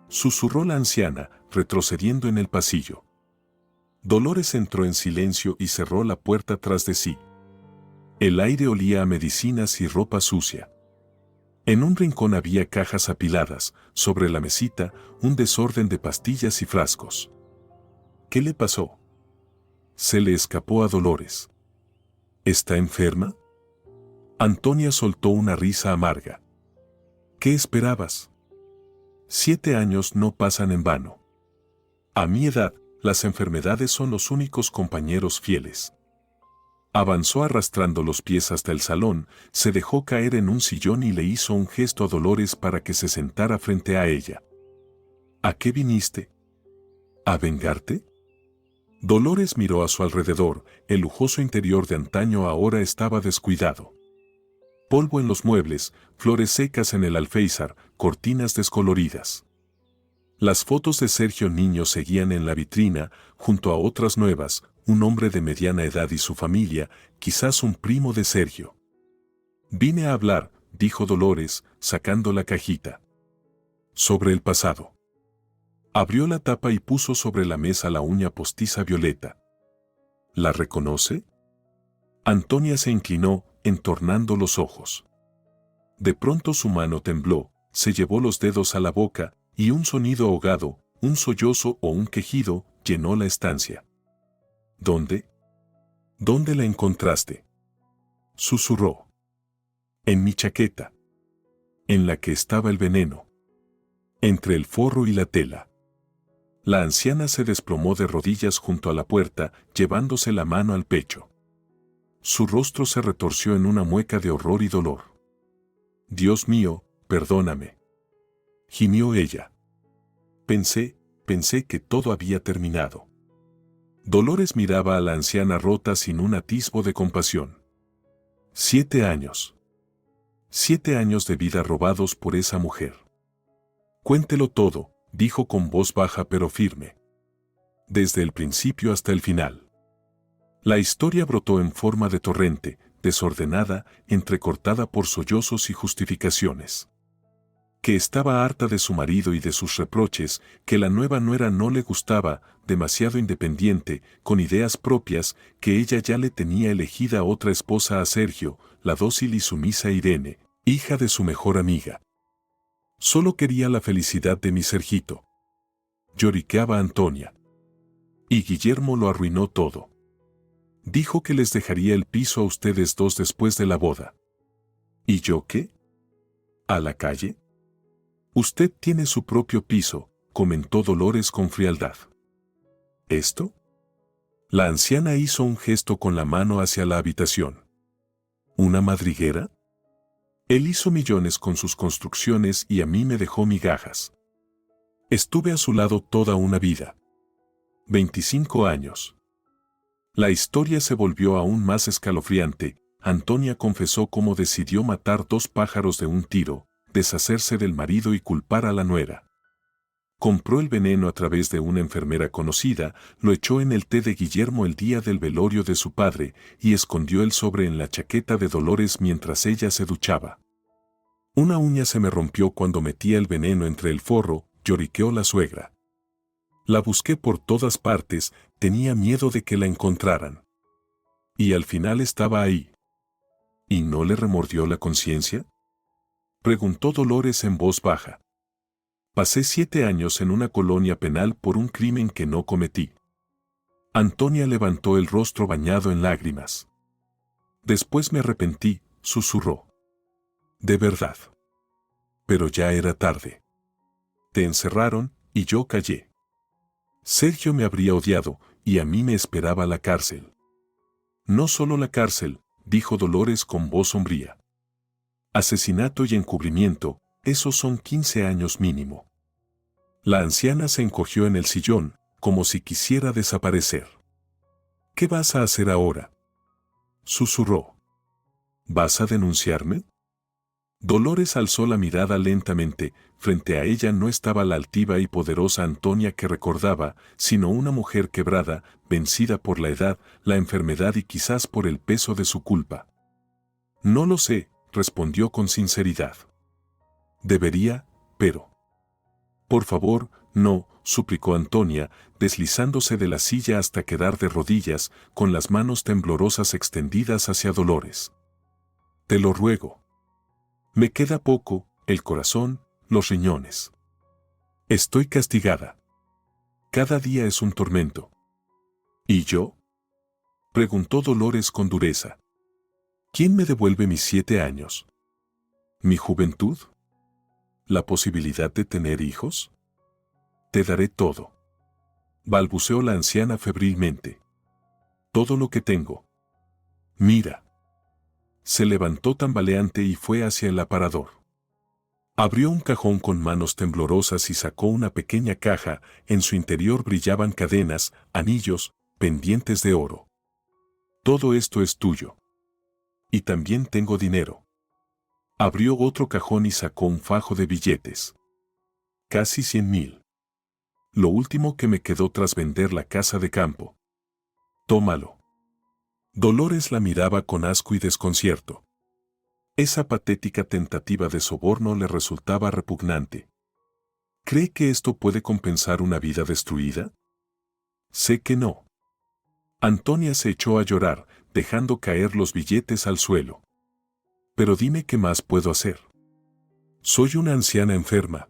Susurró la anciana, retrocediendo en el pasillo. Dolores entró en silencio y cerró la puerta tras de sí. El aire olía a medicinas y ropa sucia. En un rincón había cajas apiladas, sobre la mesita, un desorden de pastillas y frascos. ¿Qué le pasó? Se le escapó a Dolores. ¿Está enferma? Antonia soltó una risa amarga. ¿Qué esperabas? 7 años no pasan en vano. A mi edad, las enfermedades son los únicos compañeros fieles. Avanzó arrastrando los pies hasta el salón, se dejó caer en un sillón y le hizo un gesto a Dolores para que se sentara frente a ella. ¿A qué viniste? ¿A vengarte? Dolores miró a su alrededor, el lujoso interior de antaño ahora estaba descuidado. Polvo en los muebles, flores secas en el alféizar, cortinas descoloridas. Las fotos de Sergio niño seguían en la vitrina, junto a otras nuevas, un hombre de mediana edad y su familia, quizás un primo de Sergio. Vine a hablar, dijo Dolores, sacando la cajita. Sobre el pasado. Abrió la tapa y puso sobre la mesa la uña postiza violeta. ¿La reconoce? Antonia se inclinó, entornando los ojos. De pronto su mano tembló, se llevó los dedos a la boca, y un sonido ahogado, un sollozo o un quejido, llenó la estancia. ¿Dónde? ¿Dónde la encontraste? Susurró. En mi chaqueta. En la que estaba el veneno. Entre el forro y la tela. La anciana se desplomó de rodillas junto a la puerta, llevándose la mano al pecho. Su rostro se retorció en una mueca de horror y dolor. Dios mío, perdóname. Gimió ella. Pensé que todo había terminado. Dolores miraba a la anciana rota sin un atisbo de compasión. 7 años. 7 años de vida robados por esa mujer. Cuéntelo todo, dijo con voz baja pero firme. Desde el principio hasta el final. La historia brotó en forma de torrente, desordenada, entrecortada por sollozos y justificaciones. Que estaba harta de su marido y de sus reproches, que la nueva nuera no le gustaba, demasiado independiente, con ideas propias, que ella ya le tenía elegida otra esposa a Sergio, la dócil y sumisa Irene, hija de su mejor amiga. Solo quería la felicidad de mi Sergito. Lloriqueaba Antonia. Y Guillermo lo arruinó todo. Dijo que les dejaría el piso a ustedes dos después de la boda. ¿Y yo qué? ¿A la calle? Usted tiene su propio piso, comentó Dolores con frialdad. ¿Esto? La anciana hizo un gesto con la mano hacia la habitación. ¿Una madriguera? Él hizo millones con sus construcciones y a mí me dejó migajas. Estuve a su lado toda una vida. 25 años. La historia se volvió aún más escalofriante. Antonia confesó cómo decidió matar 2 pájaros de un tiro, deshacerse del marido y culpar a la nuera. Compró el veneno a través de una enfermera conocida, lo echó en el té de Guillermo el día del velorio de su padre y escondió el sobre en la chaqueta de Dolores mientras ella se duchaba. Una uña se me rompió cuando metía el veneno entre el forro, lloriqueó la suegra. La busqué por todas partes, tenía miedo de que la encontraran. Y al final estaba ahí. ¿Y no le remordió la conciencia? Preguntó Dolores en voz baja. Pasé 7 años en una colonia penal por un crimen que no cometí. Antonia levantó el rostro bañado en lágrimas. Después me arrepentí, susurró. De verdad. Pero ya era tarde. Te encerraron, y yo callé. Sergio me habría odiado, y a mí me esperaba la cárcel. No solo la cárcel, dijo Dolores con voz sombría. Asesinato y encubrimiento, esos son 15 años mínimo. La anciana se encogió en el sillón, como si quisiera desaparecer. ¿Qué vas a hacer ahora? Susurró. ¿Vas a denunciarme? Dolores alzó la mirada lentamente, frente a ella no estaba la altiva y poderosa Antonia que recordaba, sino una mujer quebrada, vencida por la edad, la enfermedad y quizás por el peso de su culpa. No lo sé, respondió con sinceridad. Debería, pero... Por favor, no, suplicó Antonia, deslizándose de la silla hasta quedar de rodillas, con las manos temblorosas extendidas hacia Dolores. Te lo ruego. Me queda poco, el corazón, los riñones. Estoy castigada. Cada día es un tormento. ¿Y yo? Preguntó Dolores con dureza. ¿Quién me devuelve mis 7 años? ¿Mi juventud? ¿La posibilidad de tener hijos? Te daré todo. Balbuceó la anciana febrilmente. Todo lo que tengo. Mira. Se levantó tambaleante y fue hacia el aparador. Abrió un cajón con manos temblorosas y sacó una pequeña caja. En su interior brillaban cadenas, anillos, pendientes de oro. Todo esto es tuyo. Y también tengo dinero. Abrió otro cajón y sacó un fajo de billetes. Casi 100,000. Lo último que me quedó tras vender la casa de campo. Tómalo. Dolores la miraba con asco y desconcierto. Esa patética tentativa de soborno le resultaba repugnante. ¿Cree que esto puede compensar una vida destruida? Sé que no. Antonia se echó a llorar, dejando caer los billetes al suelo. Pero dime qué más puedo hacer. Soy una anciana enferma.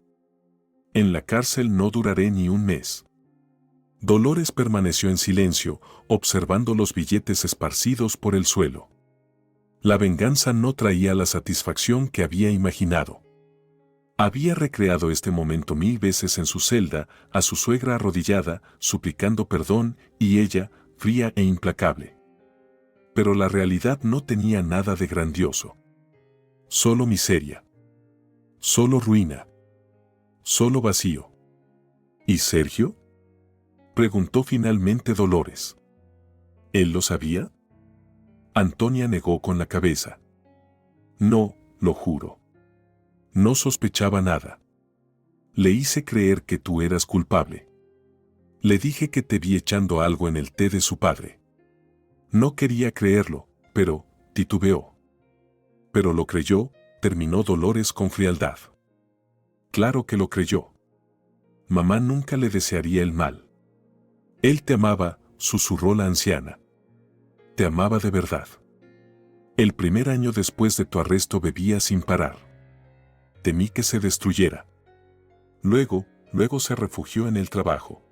En la cárcel no duraré ni un mes. Dolores permaneció en silencio, observando los billetes esparcidos por el suelo. La venganza no traía la satisfacción que había imaginado. Había recreado este momento 1000 veces en su celda, a su suegra arrodillada, suplicando perdón, y ella, fría e implacable. Pero la realidad no tenía nada de grandioso. Solo miseria. Solo ruina. Solo vacío. ¿Y Sergio? Preguntó finalmente Dolores. ¿Él lo sabía? Antonia negó con la cabeza. No, lo juro. No sospechaba nada. Le hice creer que tú eras culpable. Le dije que te vi echando algo en el té de su padre. No quería creerlo, pero titubeó. Pero lo creyó, terminó Dolores con frialdad. Claro que lo creyó. Mamá nunca le desearía el mal. Él te amaba, susurró la anciana. Te amaba de verdad. El primer año después de tu arresto bebía sin parar. Temí que se destruyera. Luego se refugió en el trabajo.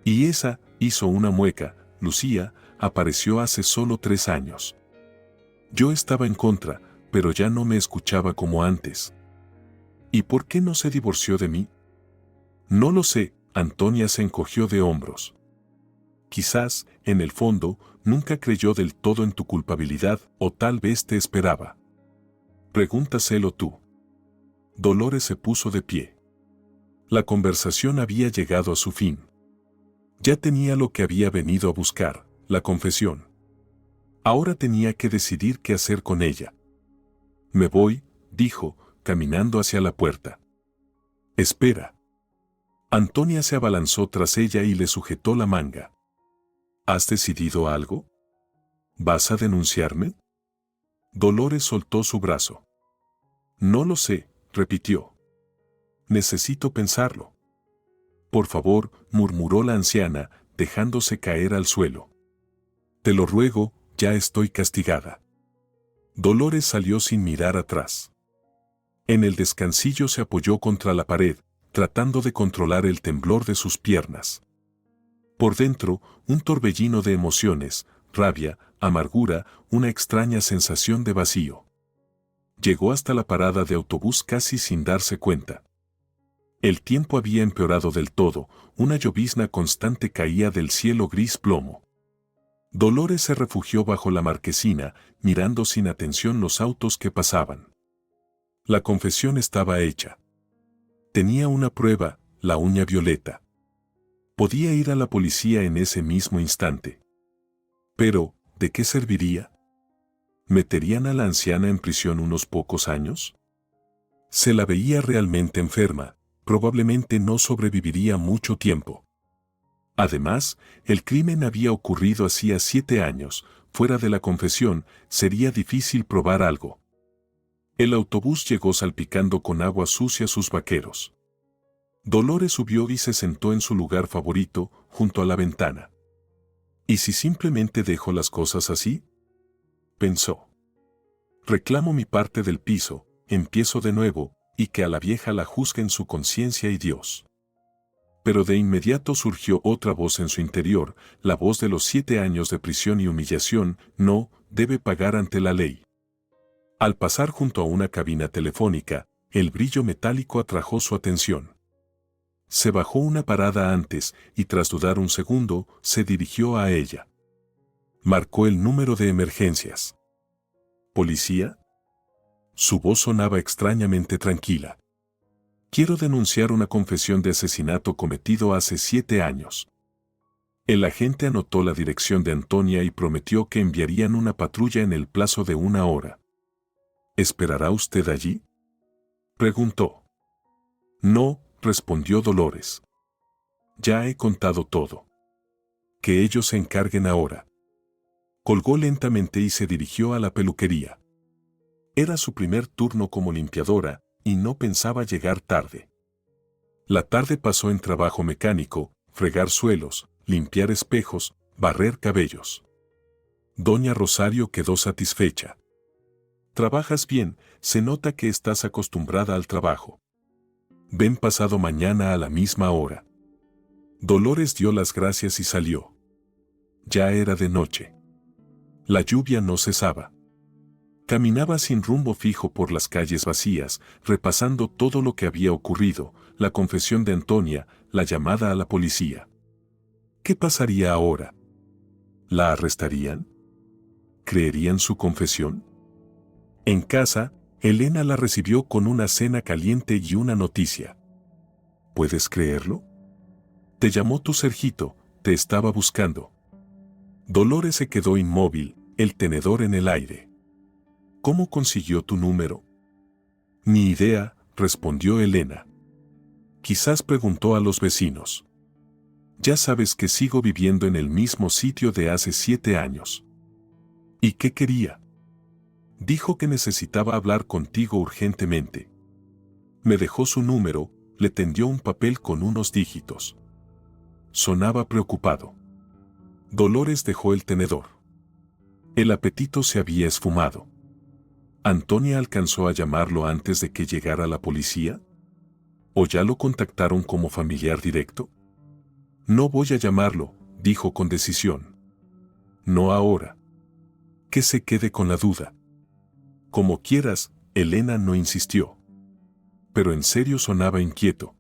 Y esa, hizo una mueca, Lucía, apareció hace solo 3 años. Yo estaba en contra, pero ya no me escuchaba como antes. ¿Y por qué no se divorció de mí? No lo sé, Antonia se encogió de hombros. Quizás, en el fondo, nunca creyó del todo en tu culpabilidad, o tal vez te esperaba. Pregúntaselo tú. Dolores se puso de pie. La conversación había llegado a su fin. Ya tenía lo que había venido a buscar, la confesión. Ahora tenía que decidir qué hacer con ella. Me voy, dijo, caminando hacia la puerta. Espera. Antonia se abalanzó tras ella y le sujetó la manga. ¿Has decidido algo? ¿Vas a denunciarme? Dolores soltó su brazo. No lo sé, repitió. Necesito pensarlo. Por favor, murmuró la anciana, dejándose caer al suelo. Te lo ruego, ya estoy castigada. Dolores salió sin mirar atrás. En el descansillo se apoyó contra la pared, tratando de controlar el temblor de sus piernas. Por dentro, un torbellino de emociones, rabia, amargura, una extraña sensación de vacío. Llegó hasta la parada de autobús casi sin darse cuenta. El tiempo había empeorado del todo, una llovizna constante caía del cielo gris plomo. Dolores se refugió bajo la marquesina, mirando sin atención los autos que pasaban. La confesión estaba hecha. Tenía una prueba, la uña violeta. Podía ir a la policía en ese mismo instante. Pero, ¿de qué serviría? ¿Meterían a la anciana en prisión unos pocos años? Se la veía realmente enferma, probablemente no sobreviviría mucho tiempo. Además, el crimen había ocurrido hacía 7 años, fuera de la confesión, sería difícil probar algo. El autobús llegó salpicando con agua sucia sus vaqueros. Dolores subió y se sentó en su lugar favorito, junto a la ventana. ¿Y si simplemente dejo las cosas así? Pensó. Reclamo mi parte del piso, empiezo de nuevo, y que a la vieja la juzguen su conciencia y Dios. Pero de inmediato surgió otra voz en su interior, la voz de los 7 años de prisión y humillación, no, debe pagar ante la ley. Al pasar junto a una cabina telefónica, el brillo metálico atrajo su atención. Se bajó una parada antes y tras dudar un segundo, se dirigió a ella. Marcó el número de emergencias. ¿Policía? Su voz sonaba extrañamente tranquila. Quiero denunciar una confesión de asesinato cometido hace 7 años. El agente anotó la dirección de Antonia y prometió que enviarían una patrulla en el plazo de 1 hora. ¿Esperará usted allí?, preguntó. No, respondió Dolores. Ya he contado todo. Que ellos se encarguen ahora. Colgó lentamente y se dirigió a la peluquería. Era su primer turno como limpiadora y no pensaba llegar tarde. La tarde pasó en trabajo mecánico, fregar suelos, limpiar espejos, barrer cabellos. Doña Rosario quedó satisfecha. Trabajas bien, se nota que estás acostumbrada al trabajo. Ven pasado mañana a la misma hora. Dolores dio las gracias y salió. Ya era de noche. La lluvia no cesaba. Caminaba sin rumbo fijo por las calles vacías, repasando todo lo que había ocurrido, la confesión de Antonia, la llamada a la policía. ¿Qué pasaría ahora? ¿La arrestarían? ¿Creerían su confesión? En casa, Elena la recibió con una cena caliente y una noticia. ¿Puedes creerlo? Te llamó tu Sergito, te estaba buscando. Dolores se quedó inmóvil, el tenedor en el aire. ¿Cómo consiguió tu número? Ni idea, respondió Elena. Quizás preguntó a los vecinos. Ya sabes que sigo viviendo en el mismo sitio de hace 7 años. ¿Y qué quería? Dijo que necesitaba hablar contigo urgentemente. Me dejó su número, le tendió un papel con unos dígitos. Sonaba preocupado. Dolores dejó el tenedor. El apetito se había esfumado. ¿Antonia alcanzó a llamarlo antes de que llegara la policía? ¿O ya lo contactaron como familiar directo? No voy a llamarlo, dijo con decisión. No ahora. Que se quede con la duda. Como quieras, Elena no insistió. Pero en serio sonaba inquieto.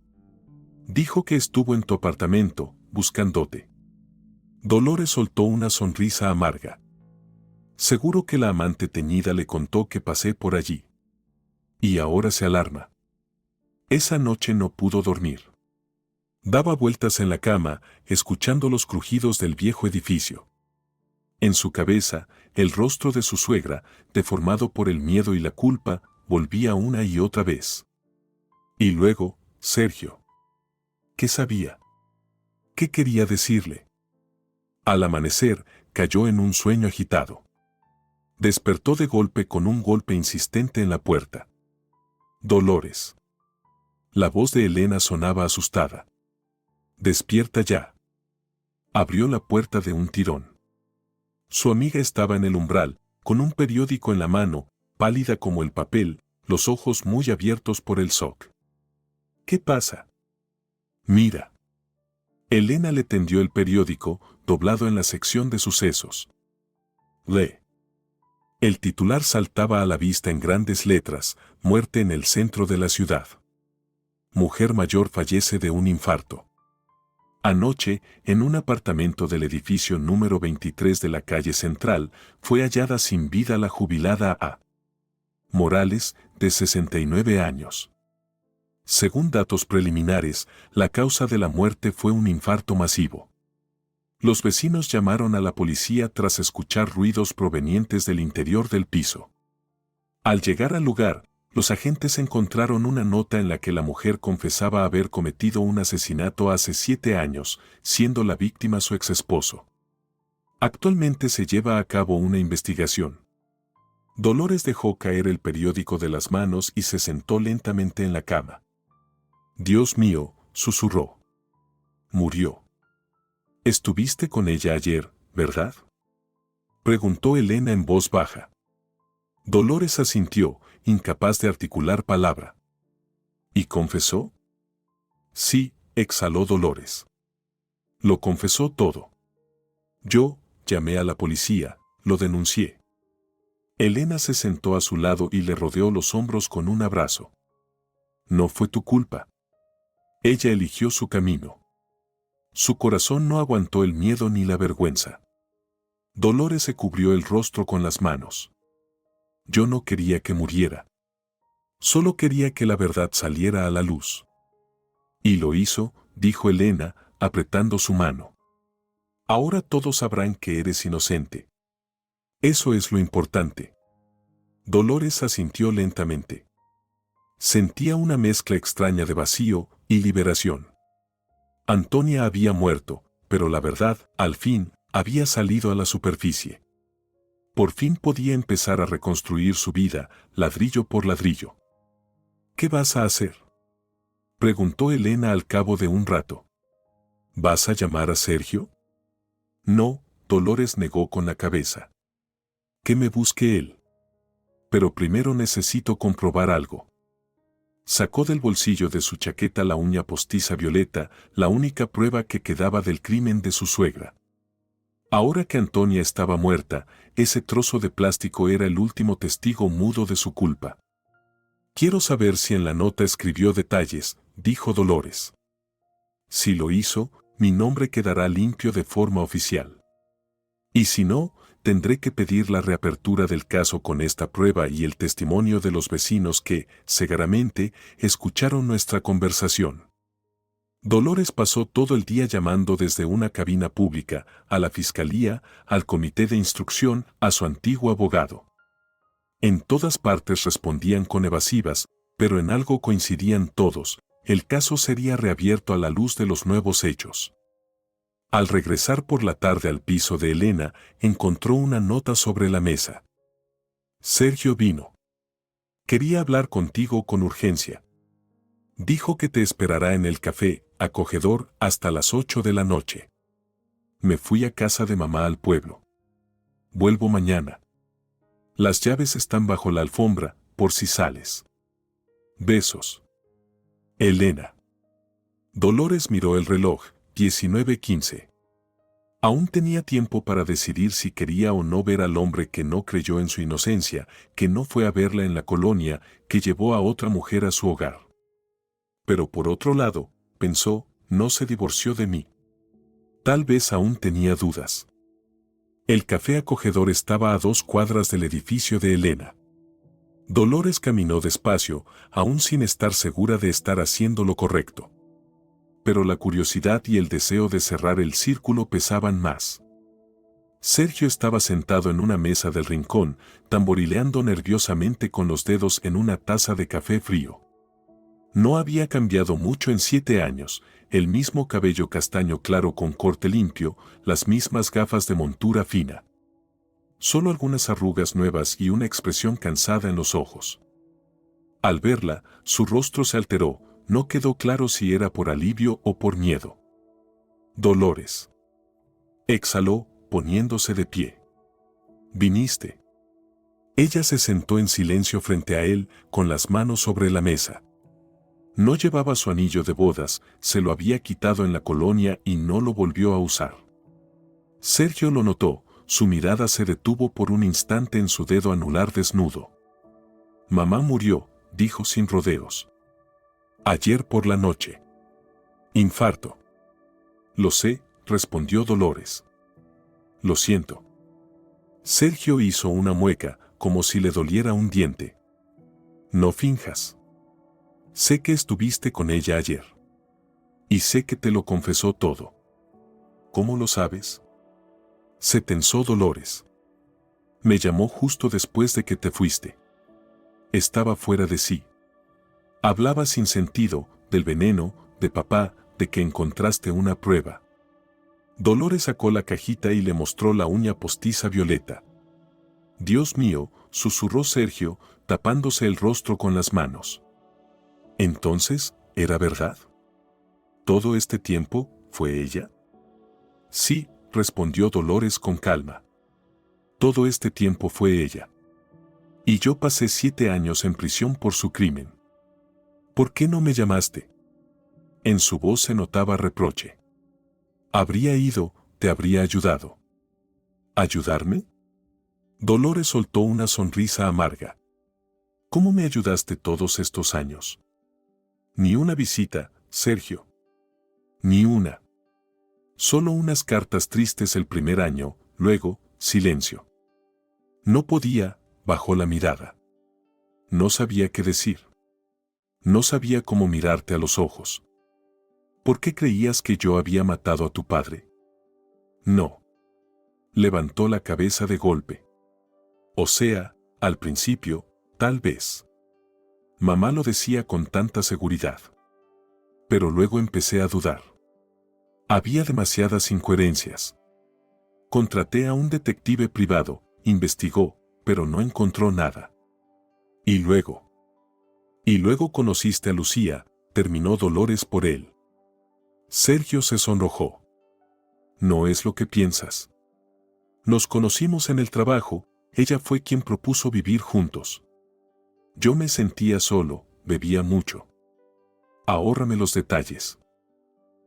Dijo que estuvo en tu apartamento, buscándote. Dolores soltó una sonrisa amarga. Seguro que la amante teñida le contó que pasé por allí. Y ahora se alarma. Esa noche no pudo dormir. Daba vueltas en la cama, escuchando los crujidos del viejo edificio. En su cabeza, el rostro de su suegra, deformado por el miedo y la culpa, volvía una y otra vez. Y luego, Sergio. ¿Qué sabía? ¿Qué quería decirle? Al amanecer, cayó en un sueño agitado. Despertó de golpe con un golpe insistente en la puerta. Dolores. La voz de Elena sonaba asustada. Despierta ya. Abrió la puerta de un tirón. Su amiga estaba en el umbral, con un periódico en la mano, pálida como el papel, los ojos muy abiertos por el shock. ¿Qué pasa? Mira. Elena le tendió el periódico, doblado en la sección de sucesos. Lee. El titular saltaba a la vista en grandes letras: muerte en el centro de la ciudad. Mujer mayor fallece de un infarto. Anoche, en un apartamento del edificio número 23 de la calle Central, fue hallada sin vida la jubilada A. Morales, de 69 años. Según datos preliminares, la causa de la muerte fue un infarto masivo. Los vecinos llamaron a la policía tras escuchar ruidos provenientes del interior del piso. Al llegar al lugar, los agentes encontraron una nota en la que la mujer confesaba haber cometido un asesinato hace 7 años, siendo la víctima su exesposo. Actualmente se lleva a cabo una investigación. Dolores dejó caer el periódico de las manos y se sentó lentamente en la cama. Dios mío, susurró. Murió. ¿Estuviste con ella ayer, verdad? Preguntó Elena en voz baja. Dolores asintió, incapaz de articular palabra. ¿Y confesó? Sí, exhaló Dolores. Lo confesó todo. Yo llamé a la policía, lo denuncié. Elena se sentó a su lado y le rodeó los hombros con un abrazo. No fue tu culpa. Ella eligió su camino. Su corazón no aguantó el miedo ni la vergüenza. Dolores se cubrió el rostro con las manos. Yo no quería que muriera. Solo quería que la verdad saliera a la luz. Y lo hizo, dijo Elena, apretando su mano. Ahora todos sabrán que eres inocente. Eso es lo importante. Dolores asintió lentamente. Sentía una mezcla extraña de vacío y liberación. Antonia había muerto, pero la verdad, al fin, había salido a la superficie. Por fin podía empezar a reconstruir su vida, ladrillo por ladrillo. ¿Qué vas a hacer?, preguntó Elena al cabo de un rato. ¿Vas a llamar a Sergio? No, Dolores negó con la cabeza. Que me busque él. Pero primero necesito comprobar algo. Sacó del bolsillo de su chaqueta la uña postiza violeta, la única prueba que quedaba del crimen de su suegra. Ahora que Antonia estaba muerta, ese trozo de plástico era el último testigo mudo de su culpa. Quiero saber si en la nota escribió detalles, dijo Dolores. Si lo hizo, mi nombre quedará limpio de forma oficial. Y si no, tendré que pedir la reapertura del caso con esta prueba y el testimonio de los vecinos que, cegaramente, escucharon nuestra conversación. Dolores pasó todo el día llamando desde una cabina pública, a la fiscalía, al comité de instrucción, a su antiguo abogado. En todas partes respondían con evasivas, pero en algo coincidían todos: el caso sería reabierto a la luz de los nuevos hechos. Al regresar por la tarde al piso de Elena, encontró una nota sobre la mesa. Sergio vino. Quería hablar contigo con urgencia. Dijo que te esperará en el café, acogedor, hasta las 8 de la noche. Me fui a casa de mamá al pueblo. Vuelvo mañana. Las llaves están bajo la alfombra, por si sales. Besos. Elena. Dolores miró el reloj, 19:15. Aún tenía tiempo para decidir si quería o no ver al hombre que no creyó en su inocencia, que no fue a verla en la colonia, que llevó a otra mujer a su hogar. Pero por otro lado, pensó, no se divorció de mí. Tal vez aún tenía dudas. El café acogedor estaba a 2 cuadras del edificio de Elena. Dolores caminó despacio, aún sin estar segura de estar haciendo lo correcto. Pero la curiosidad y el deseo de cerrar el círculo pesaban más. Sergio estaba sentado en una mesa del rincón, tamborileando nerviosamente con los dedos en una taza de café frío. No había cambiado mucho en 7 años, el mismo cabello castaño claro con corte limpio, las mismas gafas de montura fina. Solo algunas arrugas nuevas y una expresión cansada en los ojos. Al verla, su rostro se alteró, no quedó claro si era por alivio o por miedo. Dolores. Exhaló, poniéndose de pie. ¿Viniste? Ella se sentó en silencio frente a él, con las manos sobre la mesa. No llevaba su anillo de bodas, se lo había quitado en la colonia y no lo volvió a usar. Sergio lo notó, su mirada se detuvo por un instante en su dedo anular desnudo. Mamá murió, dijo sin rodeos. Ayer por la noche. Infarto. Lo sé, respondió Dolores. Lo siento. Sergio hizo una mueca, como si le doliera un diente. No finjas. Sé que estuviste con ella ayer. Y sé que te lo confesó todo. ¿Cómo lo sabes? Se tensó Dolores. Me llamó justo después de que te fuiste. Estaba fuera de sí. Hablaba sin sentido, del veneno, de papá, de que encontraste una prueba. Dolores sacó la cajita y le mostró la uña postiza violeta. Dios mío, susurró Sergio, tapándose el rostro con las manos. Entonces, ¿era verdad? ¿Todo este tiempo fue ella? Sí, respondió Dolores con calma. Todo este tiempo fue ella. Y yo pasé 7 años en prisión por su crimen. ¿Por qué no me llamaste? En su voz se notaba reproche. Habría ido, te habría ayudado. ¿Ayudarme? Dolores soltó una sonrisa amarga. ¿Cómo me ayudaste todos estos años? Ni una visita, Sergio. Ni una. Solo unas cartas tristes el primer año, luego, silencio. No podía, bajó la mirada. No sabía qué decir. No sabía cómo mirarte a los ojos. ¿Por qué creías que yo había matado a tu padre? No. Levantó la cabeza de golpe. O sea, al principio, tal vez. Mamá lo decía con tanta seguridad. Pero luego empecé a dudar. Había demasiadas incoherencias. Contraté a un detective privado, investigó, pero no encontró nada. Y luego conociste a Lucía, terminó Dolores por él. Sergio se sonrojó. No es lo que piensas. Nos conocimos en el trabajo, ella fue quien propuso vivir juntos. Yo me sentía solo, bebía mucho. Ahórrame los detalles.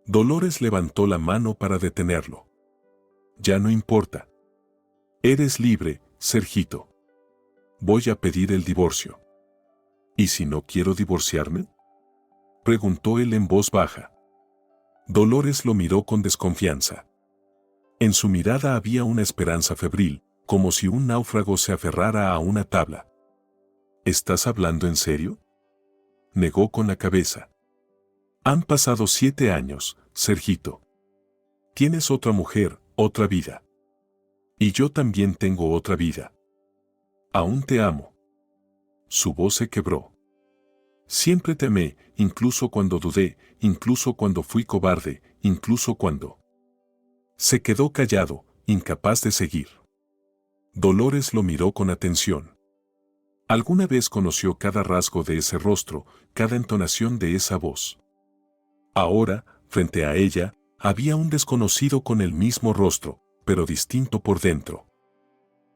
Dolores levantó la mano para detenerlo. Ya no importa. Eres libre, Sergito. Voy a pedir el divorcio. ¿Y si no quiero divorciarme? Preguntó él en voz baja. Dolores lo miró con desconfianza. En su mirada había una esperanza febril, como si un náufrago se aferrara a una tabla. ¿Estás hablando en serio? Negó con la cabeza. Han pasado 7 años, Sergito. Tienes otra mujer, otra vida. Y yo también tengo otra vida. Aún te amo. Su voz se quebró. Siempre te amé, incluso cuando dudé, incluso cuando fui cobarde, incluso cuando... Se quedó callado, incapaz de seguir. Dolores lo miró con atención. Alguna vez conoció cada rasgo de ese rostro, cada entonación de esa voz. Ahora, frente a ella, había un desconocido con el mismo rostro, pero distinto por dentro.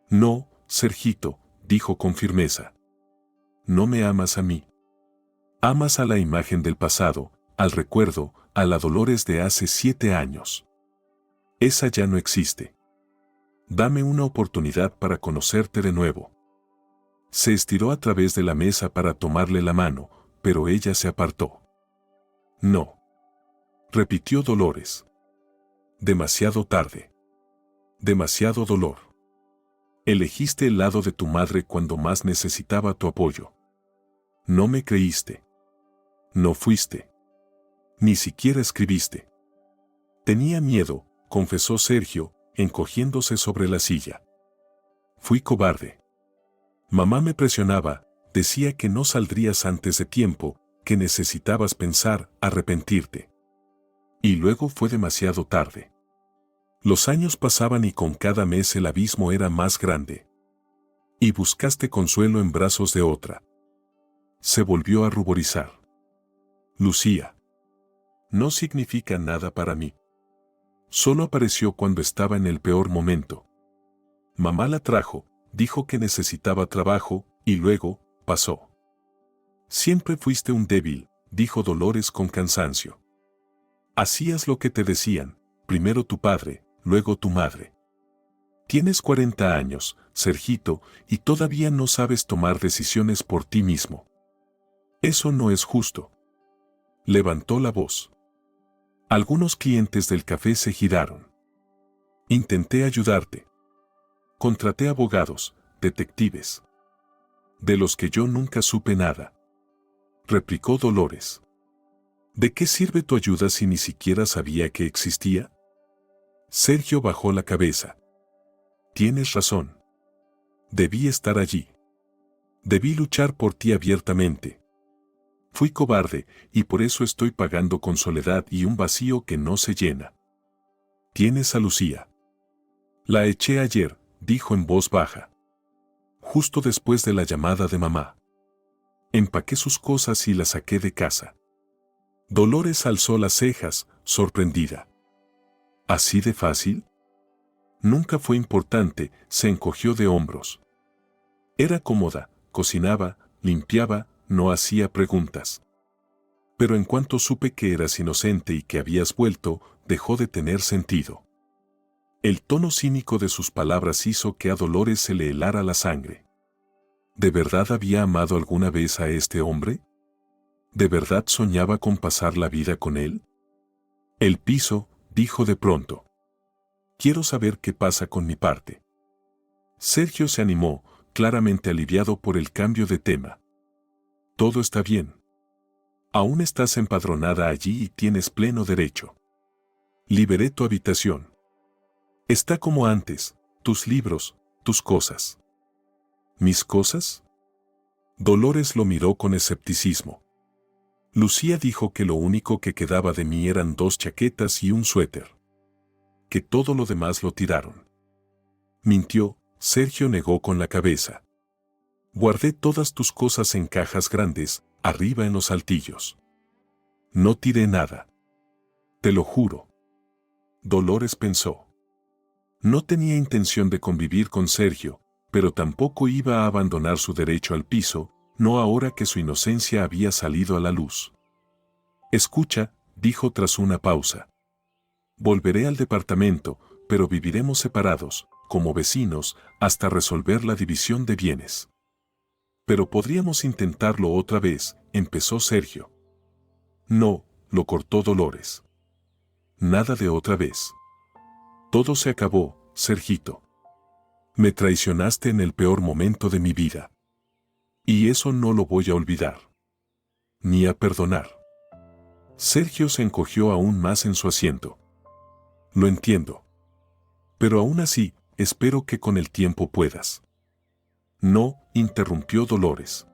No, Sergito, dijo con firmeza. No me amas a mí. Amas a la imagen del pasado, al recuerdo, a la Dolores de hace 7 años. Esa ya no existe. Dame una oportunidad para conocerte de nuevo. Se estiró a través de la mesa para tomarle la mano, pero ella se apartó. No. Repitió Dolores. Demasiado tarde. Demasiado dolor. Elegiste el lado de tu madre cuando más necesitaba tu apoyo. No me creíste. No fuiste. Ni siquiera escribiste. Tenía miedo, confesó Sergio, encogiéndose sobre la silla. Fui cobarde. Mamá me presionaba, decía que no saldrías antes de tiempo, que necesitabas pensar, arrepentirte. Y luego fue demasiado tarde. Los años pasaban y con cada mes el abismo era más grande. Y buscaste consuelo en brazos de otra. Se volvió a ruborizar. Lucía. No significa nada para mí. Solo apareció cuando estaba en el peor momento. Mamá la trajo, dijo que necesitaba trabajo, y luego, pasó. Siempre fuiste un débil, dijo Dolores con cansancio. Hacías lo que te decían, primero tu padre, luego tu madre. Tienes 40 años, Sergito, y todavía no sabes tomar decisiones por ti mismo. Eso no es justo. Levantó la voz. Algunos clientes del café se giraron. Intenté ayudarte. Contraté abogados, detectives. De los que yo nunca supe nada. Replicó Dolores. ¿De qué sirve tu ayuda si ni siquiera sabía que existía? Sergio bajó la cabeza. Tienes razón. Debí estar allí. Debí luchar por ti abiertamente. Fui cobarde, y por eso estoy pagando con soledad y un vacío que no se llena. Tienes a Lucía. La eché ayer, dijo en voz baja. Justo después de la llamada de mamá. Empaqué sus cosas y las saqué de casa. Dolores alzó las cejas, sorprendida. ¿Así de fácil? Nunca fue importante, se encogió de hombros. Era cómoda, cocinaba, limpiaba, no hacía preguntas. Pero en cuanto supe que eras inocente y que habías vuelto, dejó de tener sentido. El tono cínico de sus palabras hizo que a Dolores se le helara la sangre. ¿De verdad había amado alguna vez a este hombre? ¿De verdad soñaba con pasar la vida con él? El piso, dijo de pronto. Quiero saber qué pasa con mi parte. Sergio se animó, claramente aliviado por el cambio de tema. Todo está bien. Aún estás empadronada allí y tienes pleno derecho. Liberé tu habitación. Está como antes, tus libros, tus cosas. ¿Mis cosas? Dolores lo miró con escepticismo. Lucía dijo que lo único que quedaba de mí eran 2 chaquetas y un suéter. Que todo lo demás lo tiraron. Mintió, Sergio negó con la cabeza. Guardé todas tus cosas en cajas grandes, arriba en los altillos. No tiré nada. Te lo juro. Dolores pensó. No tenía intención de convivir con Sergio, pero tampoco iba a abandonar su derecho al piso, no ahora que su inocencia había salido a la luz. Escucha, dijo tras una pausa. Volveré al departamento, pero viviremos separados, como vecinos, hasta resolver la división de bienes. Pero podríamos intentarlo otra vez, empezó Sergio. No, lo cortó Dolores. Nada de otra vez. Todo se acabó, Sergito. Me traicionaste en el peor momento de mi vida. Y eso no lo voy a olvidar. Ni a perdonar. Sergio se encogió aún más en su asiento. Lo entiendo. Pero aún así, espero que con el tiempo puedas. No, interrumpió Dolores.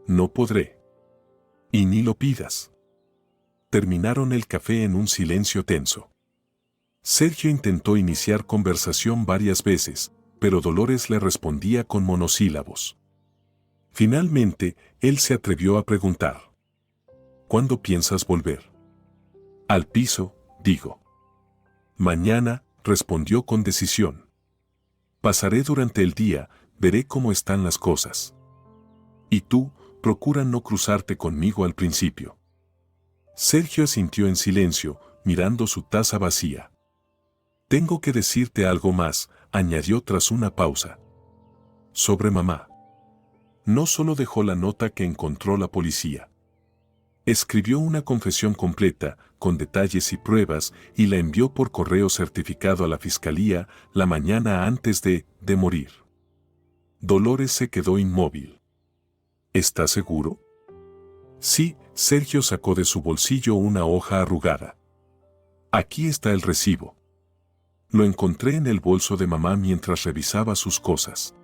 No podré. Y ni lo pidas. Terminaron el café en un silencio tenso. Sergio intentó iniciar conversación varias veces, pero Dolores le respondía con monosílabos. Finalmente, él se atrevió a preguntar. ¿Cuándo piensas volver? Al piso, digo. Mañana, respondió con decisión. Pasaré durante el día, veré cómo están las cosas. Y tú, procura no cruzarte conmigo al principio. Sergio asintió en silencio, mirando su taza vacía. Tengo que decirte algo más, añadió tras una pausa. Sobre mamá. No solo dejó la nota que encontró la policía. Escribió una confesión completa, con detalles y pruebas, y la envió por correo certificado a la fiscalía la mañana antes de morir. Dolores se quedó inmóvil. ¿Estás seguro? Sí, Sergio sacó de su bolsillo una hoja arrugada. Aquí está el recibo. Lo encontré en el bolso de mamá mientras revisaba sus cosas.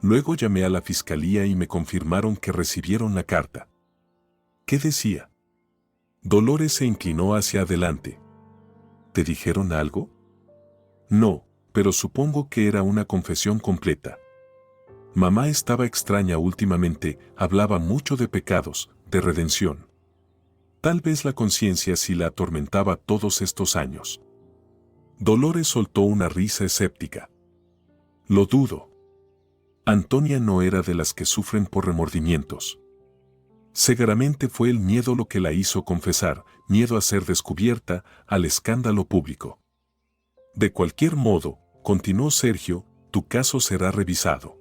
Luego llamé a la fiscalía y me confirmaron que recibieron la carta. ¿Qué decía? Dolores se inclinó hacia adelante. ¿Te dijeron algo? No, pero supongo que era una confesión completa. Mamá estaba extraña últimamente, hablaba mucho de pecados, de redención. Tal vez la conciencia sí la atormentaba todos estos años. Dolores soltó una risa escéptica. Lo dudo. Antonia no era de las que sufren por remordimientos. Seguramente fue el miedo lo que la hizo confesar, miedo a ser descubierta, al escándalo público. De cualquier modo, continuó Sergio, tu caso será revisado.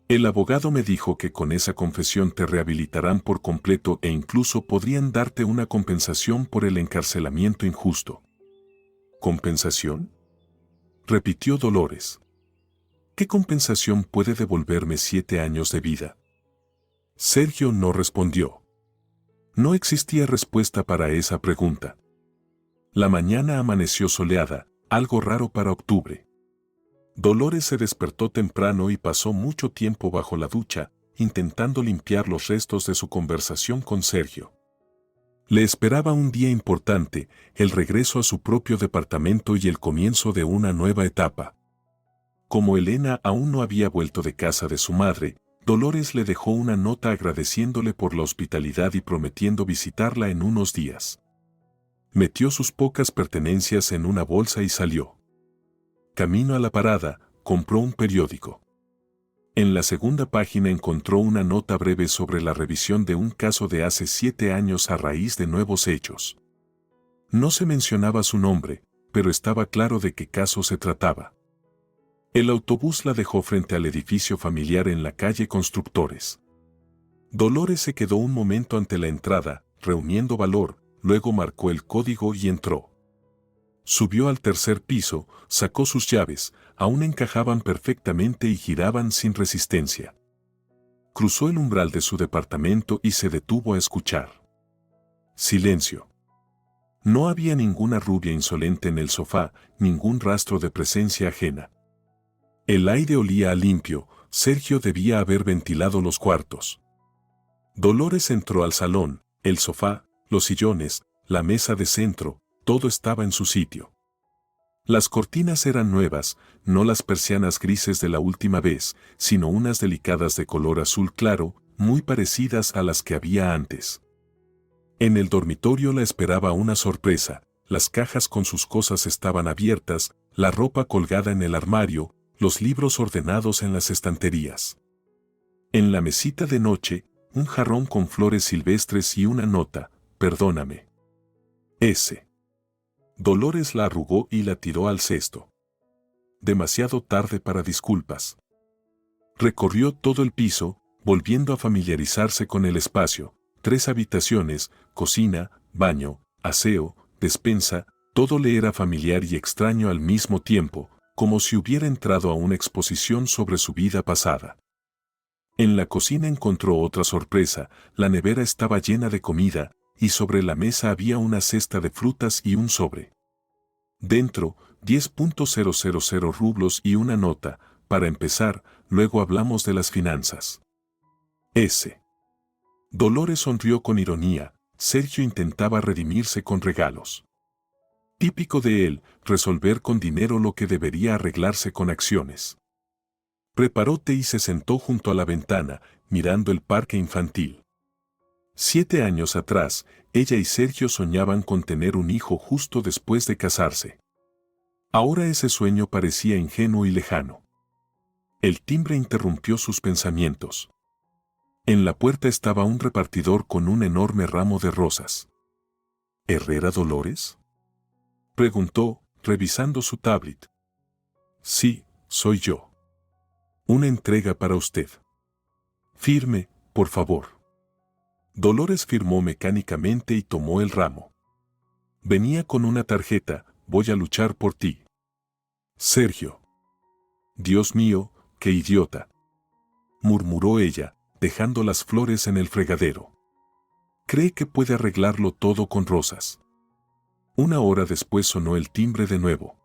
El abogado me dijo que con esa confesión te rehabilitarán por completo e incluso podrían darte una compensación por el encarcelamiento injusto. ¿Compensación? Repitió Dolores. ¿Qué compensación puede devolverme 7 años de vida? Sergio no respondió. No existía respuesta para esa pregunta. La mañana amaneció soleada, algo raro para octubre. Dolores se despertó temprano y pasó mucho tiempo bajo la ducha, intentando limpiar los restos de su conversación con Sergio. Le esperaba un día importante, el regreso a su propio departamento y el comienzo de una nueva etapa. Como Elena aún no había vuelto de casa de su madre, Dolores le dejó una nota agradeciéndole por la hospitalidad y prometiendo visitarla en unos días. Metió sus pocas pertenencias en una bolsa y salió. Camino a la parada, compró un periódico. En la segunda página encontró una nota breve sobre la revisión de un caso de hace 7 años a raíz de nuevos hechos. No se mencionaba su nombre, pero estaba claro de qué caso se trataba. El autobús la dejó frente al edificio familiar en la calle Constructores. Dolores se quedó un momento ante la entrada, reuniendo valor, luego marcó el código y entró. Subió al tercer piso, sacó sus llaves, aún encajaban perfectamente y giraban sin resistencia. Cruzó el umbral de su departamento y se detuvo a escuchar. Silencio. No había ninguna rubia insolente en el sofá, ningún rastro de presencia ajena. El aire olía a limpio, Sergio debía haber ventilado los cuartos. Dolores entró al salón, el sofá, los sillones, la mesa de centro, todo estaba en su sitio. Las cortinas eran nuevas, no las persianas grises de la última vez, sino unas delicadas de color azul claro, muy parecidas a las que había antes. En el dormitorio la esperaba una sorpresa, las cajas con sus cosas estaban abiertas, la ropa colgada en el armario, los libros ordenados en las estanterías. En la mesita de noche, un jarrón con flores silvestres y una nota, perdóname. S. Dolores la arrugó y la tiró al cesto. Demasiado tarde para disculpas. Recorrió todo el piso, volviendo a familiarizarse con el espacio. 3 habitaciones, cocina, baño, aseo, despensa, todo le era familiar y extraño al mismo tiempo, como si hubiera entrado a una exposición sobre su vida pasada. En la cocina encontró otra sorpresa, la nevera estaba llena de comida, y sobre la mesa había una cesta de frutas y un sobre. Dentro, 10.000 rublos y una nota, para empezar, luego hablamos de las finanzas. S. Dolores sonrió con ironía, Sergio intentaba redimirse con regalos. Típico de él, resolver con dinero lo que debería arreglarse con acciones. Preparó té y se sentó junto a la ventana, mirando el parque infantil. 7 años atrás, ella y Sergio soñaban con tener un hijo justo después de casarse. Ahora ese sueño parecía ingenuo y lejano. El timbre interrumpió sus pensamientos. En la puerta estaba un repartidor con un enorme ramo de rosas. ¿Herrera Dolores?, preguntó, revisando su tablet. Sí, soy yo. Una entrega para usted. Firme, por favor. Dolores firmó mecánicamente y tomó el ramo. Venía con una tarjeta, voy a luchar por ti. Sergio. Dios mío, qué idiota, murmuró ella, dejando las flores en el fregadero. Cree que puede arreglarlo todo con rosas. 1 hora después sonó el timbre de nuevo.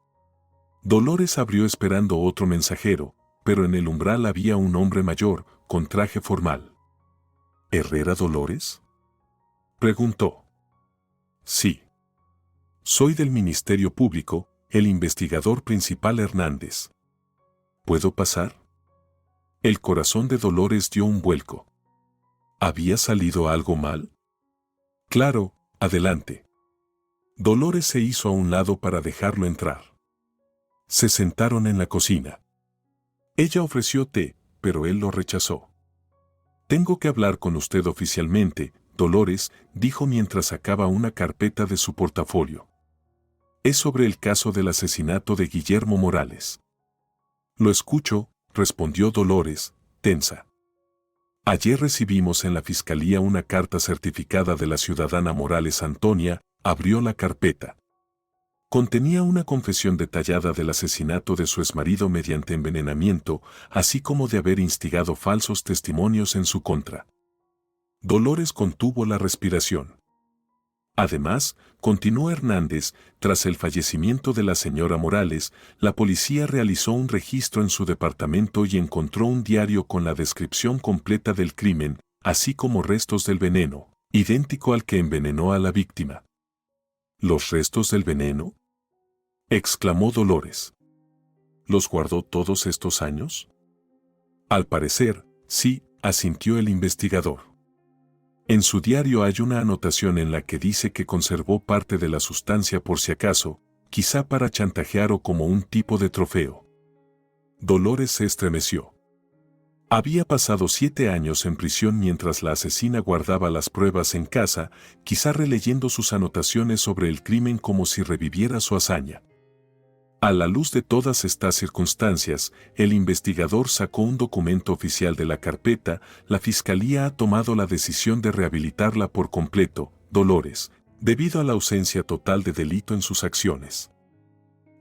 Dolores abrió esperando otro mensajero, pero en el umbral había un hombre mayor, con traje formal. ¿Herrera Dolores?, preguntó. Sí. Soy del Ministerio Público, el investigador principal Hernández. ¿Puedo pasar? El corazón de Dolores dio un vuelco. ¿Había salido algo mal? Claro, adelante. Dolores se hizo a un lado para dejarlo entrar. Se sentaron en la cocina. Ella ofreció té, pero él lo rechazó. Tengo que hablar con usted oficialmente, Dolores, dijo mientras sacaba una carpeta de su portafolio. Es sobre el caso del asesinato de Guillermo Morales. Lo escucho, respondió Dolores, tensa. Ayer recibimos en la fiscalía una carta certificada de la ciudadana Morales Antonia, abrió la carpeta. Contenía una confesión detallada del asesinato de su exmarido mediante envenenamiento, así como de haber instigado falsos testimonios en su contra. Dolores contuvo la respiración. Además, continuó Hernández, tras el fallecimiento de la señora Morales, la policía realizó un registro en su departamento y encontró un diario con la descripción completa del crimen, así como restos del veneno, idéntico al que envenenó a la víctima. ¿Los restos del veneno?, exclamó Dolores. ¿Los guardó todos estos años? Al parecer, sí, asintió el investigador. En su diario hay una anotación en la que dice que conservó parte de la sustancia por si acaso, quizá para chantajear o como un tipo de trofeo. Dolores se estremeció. Había pasado 7 años en prisión mientras la asesina guardaba las pruebas en casa, quizá releyendo sus anotaciones sobre el crimen como si reviviera su hazaña. A la luz de todas estas circunstancias, el investigador sacó un documento oficial de la carpeta. La fiscalía ha tomado la decisión de rehabilitarla por completo, Dolores, debido a la ausencia total de delito en sus acciones.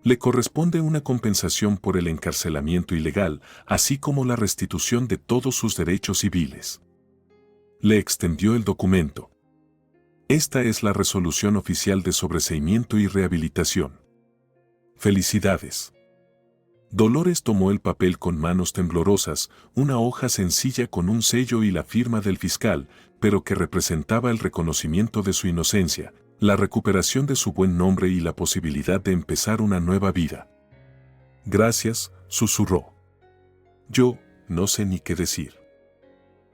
Le corresponde una compensación por el encarcelamiento ilegal, así como la restitución de todos sus derechos civiles. Le extendió el documento. Esta es la resolución oficial de sobreseimiento y rehabilitación. Felicidades. Dolores tomó el papel con manos temblorosas, una hoja sencilla con un sello y la firma del fiscal, pero que representaba el reconocimiento de su inocencia, la recuperación de su buen nombre y la posibilidad de empezar una nueva vida. Gracias, susurró. Yo no sé ni qué decir.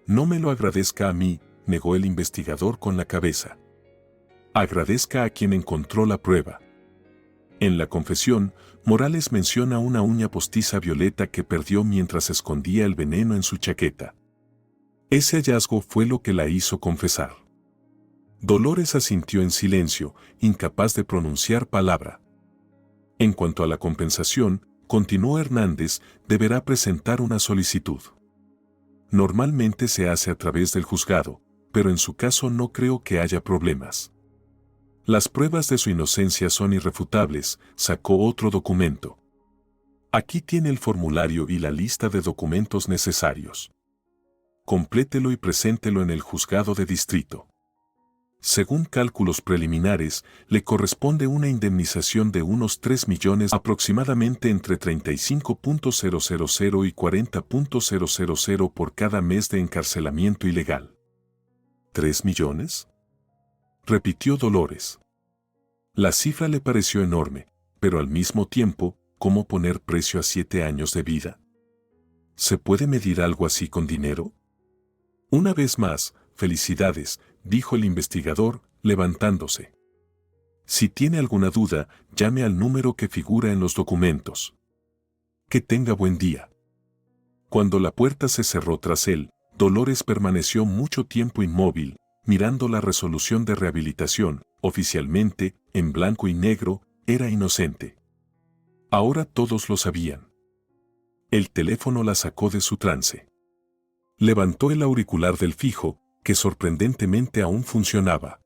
No me lo agradezca a mí, negó el investigador con la cabeza. Agradezca a quien encontró la prueba. En la confesión, Morales menciona una uña postiza violeta que perdió mientras escondía el veneno en su chaqueta. Ese hallazgo fue lo que la hizo confesar. Dolores asintió en silencio, incapaz de pronunciar palabra. En cuanto a la compensación, continuó Hernández, deberá presentar una solicitud. Normalmente se hace a través del juzgado, pero en su caso no creo que haya problemas. Las pruebas de su inocencia son irrefutables, sacó otro documento. Aquí tiene el formulario y la lista de documentos necesarios. Complételo y preséntelo en el juzgado de distrito. Según cálculos preliminares, le corresponde una indemnización de unos 3 millones, aproximadamente entre 35.000 y 40.000 por cada mes de encarcelamiento ilegal. ¿3 millones? Repitió Dolores. La cifra le pareció enorme, pero al mismo tiempo, ¿cómo poner precio a 7 años de vida? ¿Se puede medir algo así con dinero? Una vez más, felicidades, dijo el investigador, levantándose. Si tiene alguna duda, llame al número que figura en los documentos. Que tenga buen día. Cuando la puerta se cerró tras él, Dolores permaneció mucho tiempo inmóvil, mirando la resolución de rehabilitación. Oficialmente, en blanco y negro, era inocente. Ahora todos lo sabían. El teléfono la sacó de su trance. Levantó el auricular del fijo, que sorprendentemente aún funcionaba.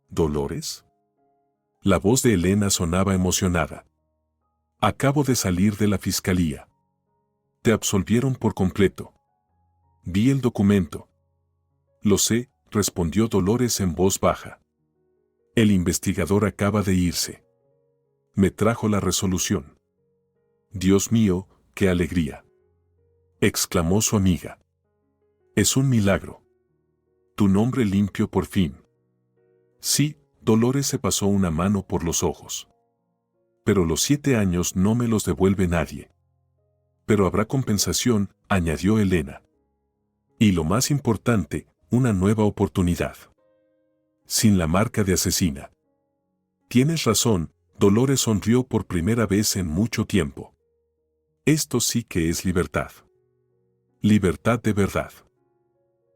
¿Dolores? La voz de Elena sonaba emocionada. Acabo de salir de la fiscalía. Te absolvieron por completo. Vi el documento. Lo sé, respondió Dolores en voz baja. El investigador acaba de irse. Me trajo la resolución. Dios mío, qué alegría. Exclamó su amiga. Es un milagro. Tu nombre limpio por fin. Sí, Dolores se pasó una mano por los ojos. Pero los 7 años no me los devuelve nadie. Pero habrá compensación, añadió Elena. Y lo más importante, una nueva oportunidad. Sin la marca de asesina. Tienes razón, Dolores sonrió por primera vez en mucho tiempo. Esto sí que es libertad. Libertad de verdad.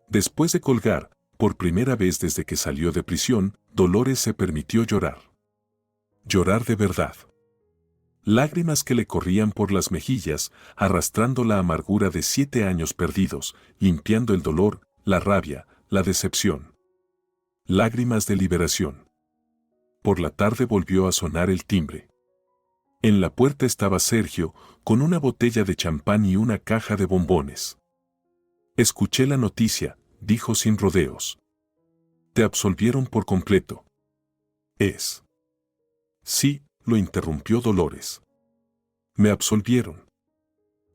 Después de colgar, por primera vez desde que salió de prisión, Dolores se permitió llorar. Llorar de verdad. Lágrimas que le corrían por las mejillas, arrastrando la amargura de 7 años perdidos, limpiando el dolor, la rabia, la decepción. Lágrimas de liberación. Por la tarde volvió a sonar el timbre. En la puerta estaba Sergio, con una botella de champán y una caja de bombones. Escuché la noticia, dijo sin rodeos. Te absolvieron por completo. ¿Es? Sí, lo interrumpió Dolores. Me absolvieron.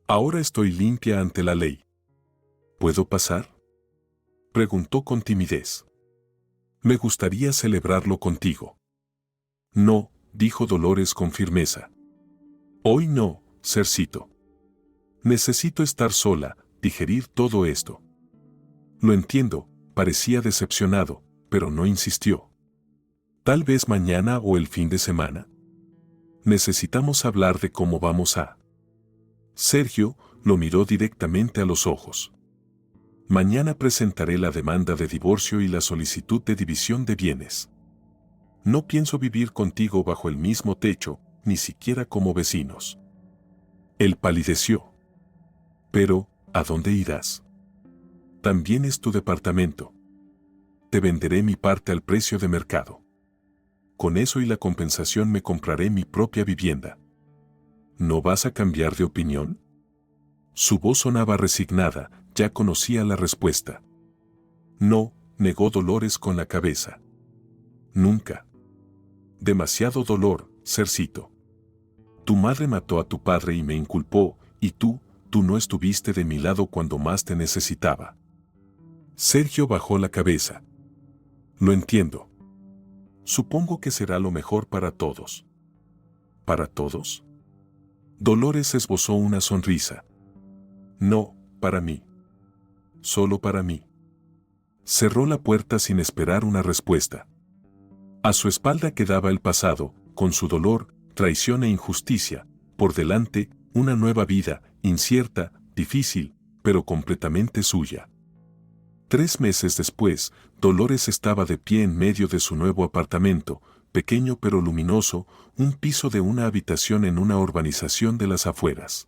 Ahora estoy limpia ante la ley. ¿Puedo pasar? Preguntó con timidez. Me gustaría celebrarlo contigo. No, dijo Dolores con firmeza. Hoy no, Sercito. Necesito estar sola, digerir todo esto. Lo entiendo, parecía decepcionado, pero no insistió. Tal vez mañana o el fin de semana. Necesitamos hablar de cómo vamos a... Sergio lo miró directamente a los ojos. Mañana presentaré la demanda de divorcio y la solicitud de división de bienes. No pienso vivir contigo bajo el mismo techo, ni siquiera como vecinos. Él palideció. Pero, ¿a dónde irás? También es tu departamento. Te venderé mi parte al precio de mercado. Con eso y la compensación me compraré mi propia vivienda. ¿No vas a cambiar de opinión? Su voz sonaba resignada, ya conocía la respuesta. No, negó Dolores con la cabeza. Nunca. Demasiado dolor, Cercito. Tu madre mató a tu padre y me inculpó, y tú no estuviste de mi lado cuando más te necesitaba. Sergio bajó la cabeza. Lo entiendo. Supongo que será lo mejor para todos. ¿Para todos? Dolores esbozó una sonrisa. No, para mí. Solo para mí. Cerró la puerta sin esperar una respuesta. A su espalda quedaba el pasado, con su dolor, traición e injusticia. Por delante, una nueva vida, incierta, difícil, pero completamente suya. 3 meses después, Dolores estaba de pie en medio de su nuevo apartamento, pequeño pero luminoso, un piso de una habitación en una urbanización de las afueras.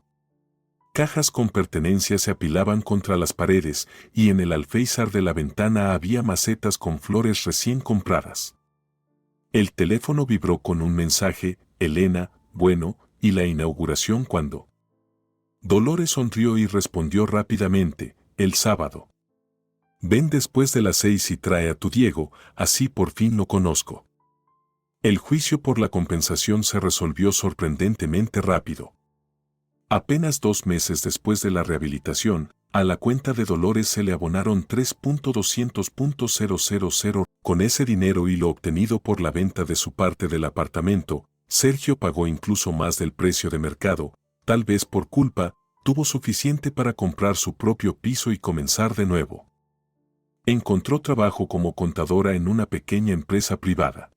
Cajas con pertenencias se apilaban contra las paredes y en el alféizar de la ventana había macetas con flores recién compradas. El teléfono vibró con un mensaje: Elena, bueno, y la inauguración cuándo. Dolores sonrió y respondió rápidamente: el sábado. Ven después de las 6 y trae a tu Diego, así por fin lo conozco. El juicio por la compensación se resolvió sorprendentemente rápido. Apenas 2 meses después de la rehabilitación, a la cuenta de Dolores se le abonaron 3.200.000. Con ese dinero y lo obtenido por la venta de su parte del apartamento, Sergio pagó incluso más del precio de mercado, tal vez por culpa, tuvo suficiente para comprar su propio piso y comenzar de nuevo. Encontró trabajo como contadora en una pequeña empresa privada.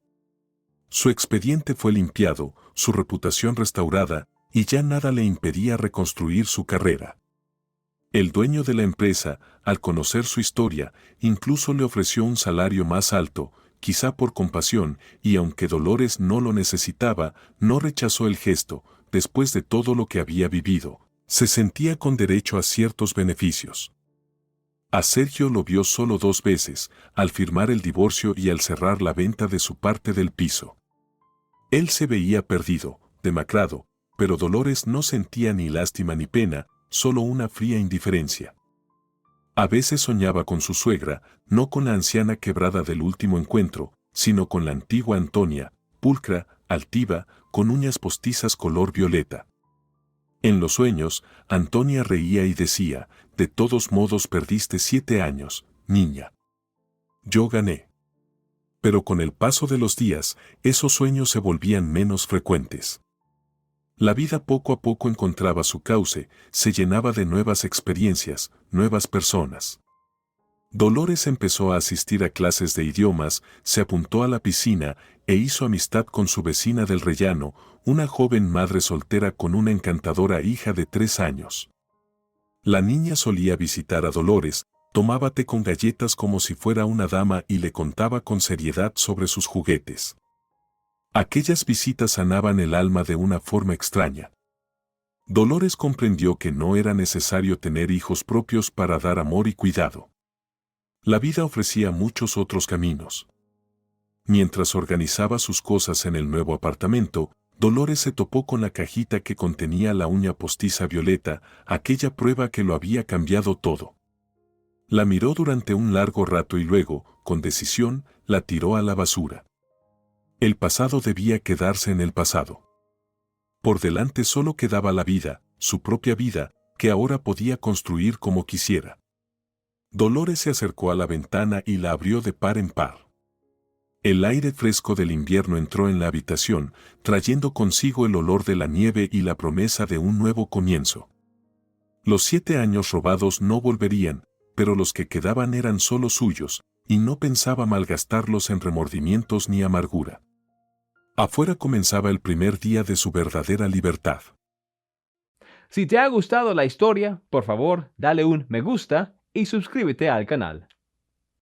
Su expediente fue limpiado, su reputación restaurada, y ya nada le impedía reconstruir su carrera. El dueño de la empresa, al conocer su historia, incluso le ofreció un salario más alto, quizá por compasión, y aunque Dolores no lo necesitaba, no rechazó el gesto. Después de todo lo que había vivido, se sentía con derecho a ciertos beneficios. A Sergio lo vio solo 2 veces, al firmar el divorcio y al cerrar la venta de su parte del piso. Él se veía perdido, demacrado, pero Dolores no sentía ni lástima ni pena, solo una fría indiferencia. A veces soñaba con su suegra, no con la anciana quebrada del último encuentro, sino con la antigua Antonia, pulcra, altiva, con uñas postizas color violeta. En los sueños, Antonia reía y decía: de todos modos perdiste 7 años, niña. Yo gané. Pero con el paso de los días, esos sueños se volvían menos frecuentes. La vida poco a poco encontraba su cauce, se llenaba de nuevas experiencias, nuevas personas. Dolores empezó a asistir a clases de idiomas, se apuntó a la piscina e hizo amistad con su vecina del rellano, una joven madre soltera con una encantadora hija de 3 años. La niña solía visitar a Dolores, tomaba té con galletas como si fuera una dama y le contaba con seriedad sobre sus juguetes. Aquellas visitas sanaban el alma de una forma extraña. Dolores comprendió que no era necesario tener hijos propios para dar amor y cuidado. La vida ofrecía muchos otros caminos. Mientras organizaba sus cosas en el nuevo apartamento, Dolores se topó con la cajita que contenía la uña postiza violeta, aquella prueba que lo había cambiado todo. La miró durante un largo rato y luego, con decisión, la tiró a la basura. El pasado debía quedarse en el pasado. Por delante solo quedaba la vida, su propia vida, que ahora podía construir como quisiera. Dolores se acercó a la ventana y la abrió de par en par. El aire fresco del invierno entró en la habitación, trayendo consigo el olor de la nieve y la promesa de un nuevo comienzo. Los 7 años robados no volverían, pero los que quedaban eran solo suyos, y no pensaba malgastarlos en remordimientos ni amargura. Afuera comenzaba el primer día de su verdadera libertad. Si te ha gustado la historia, por favor, dale un me gusta y suscríbete al canal.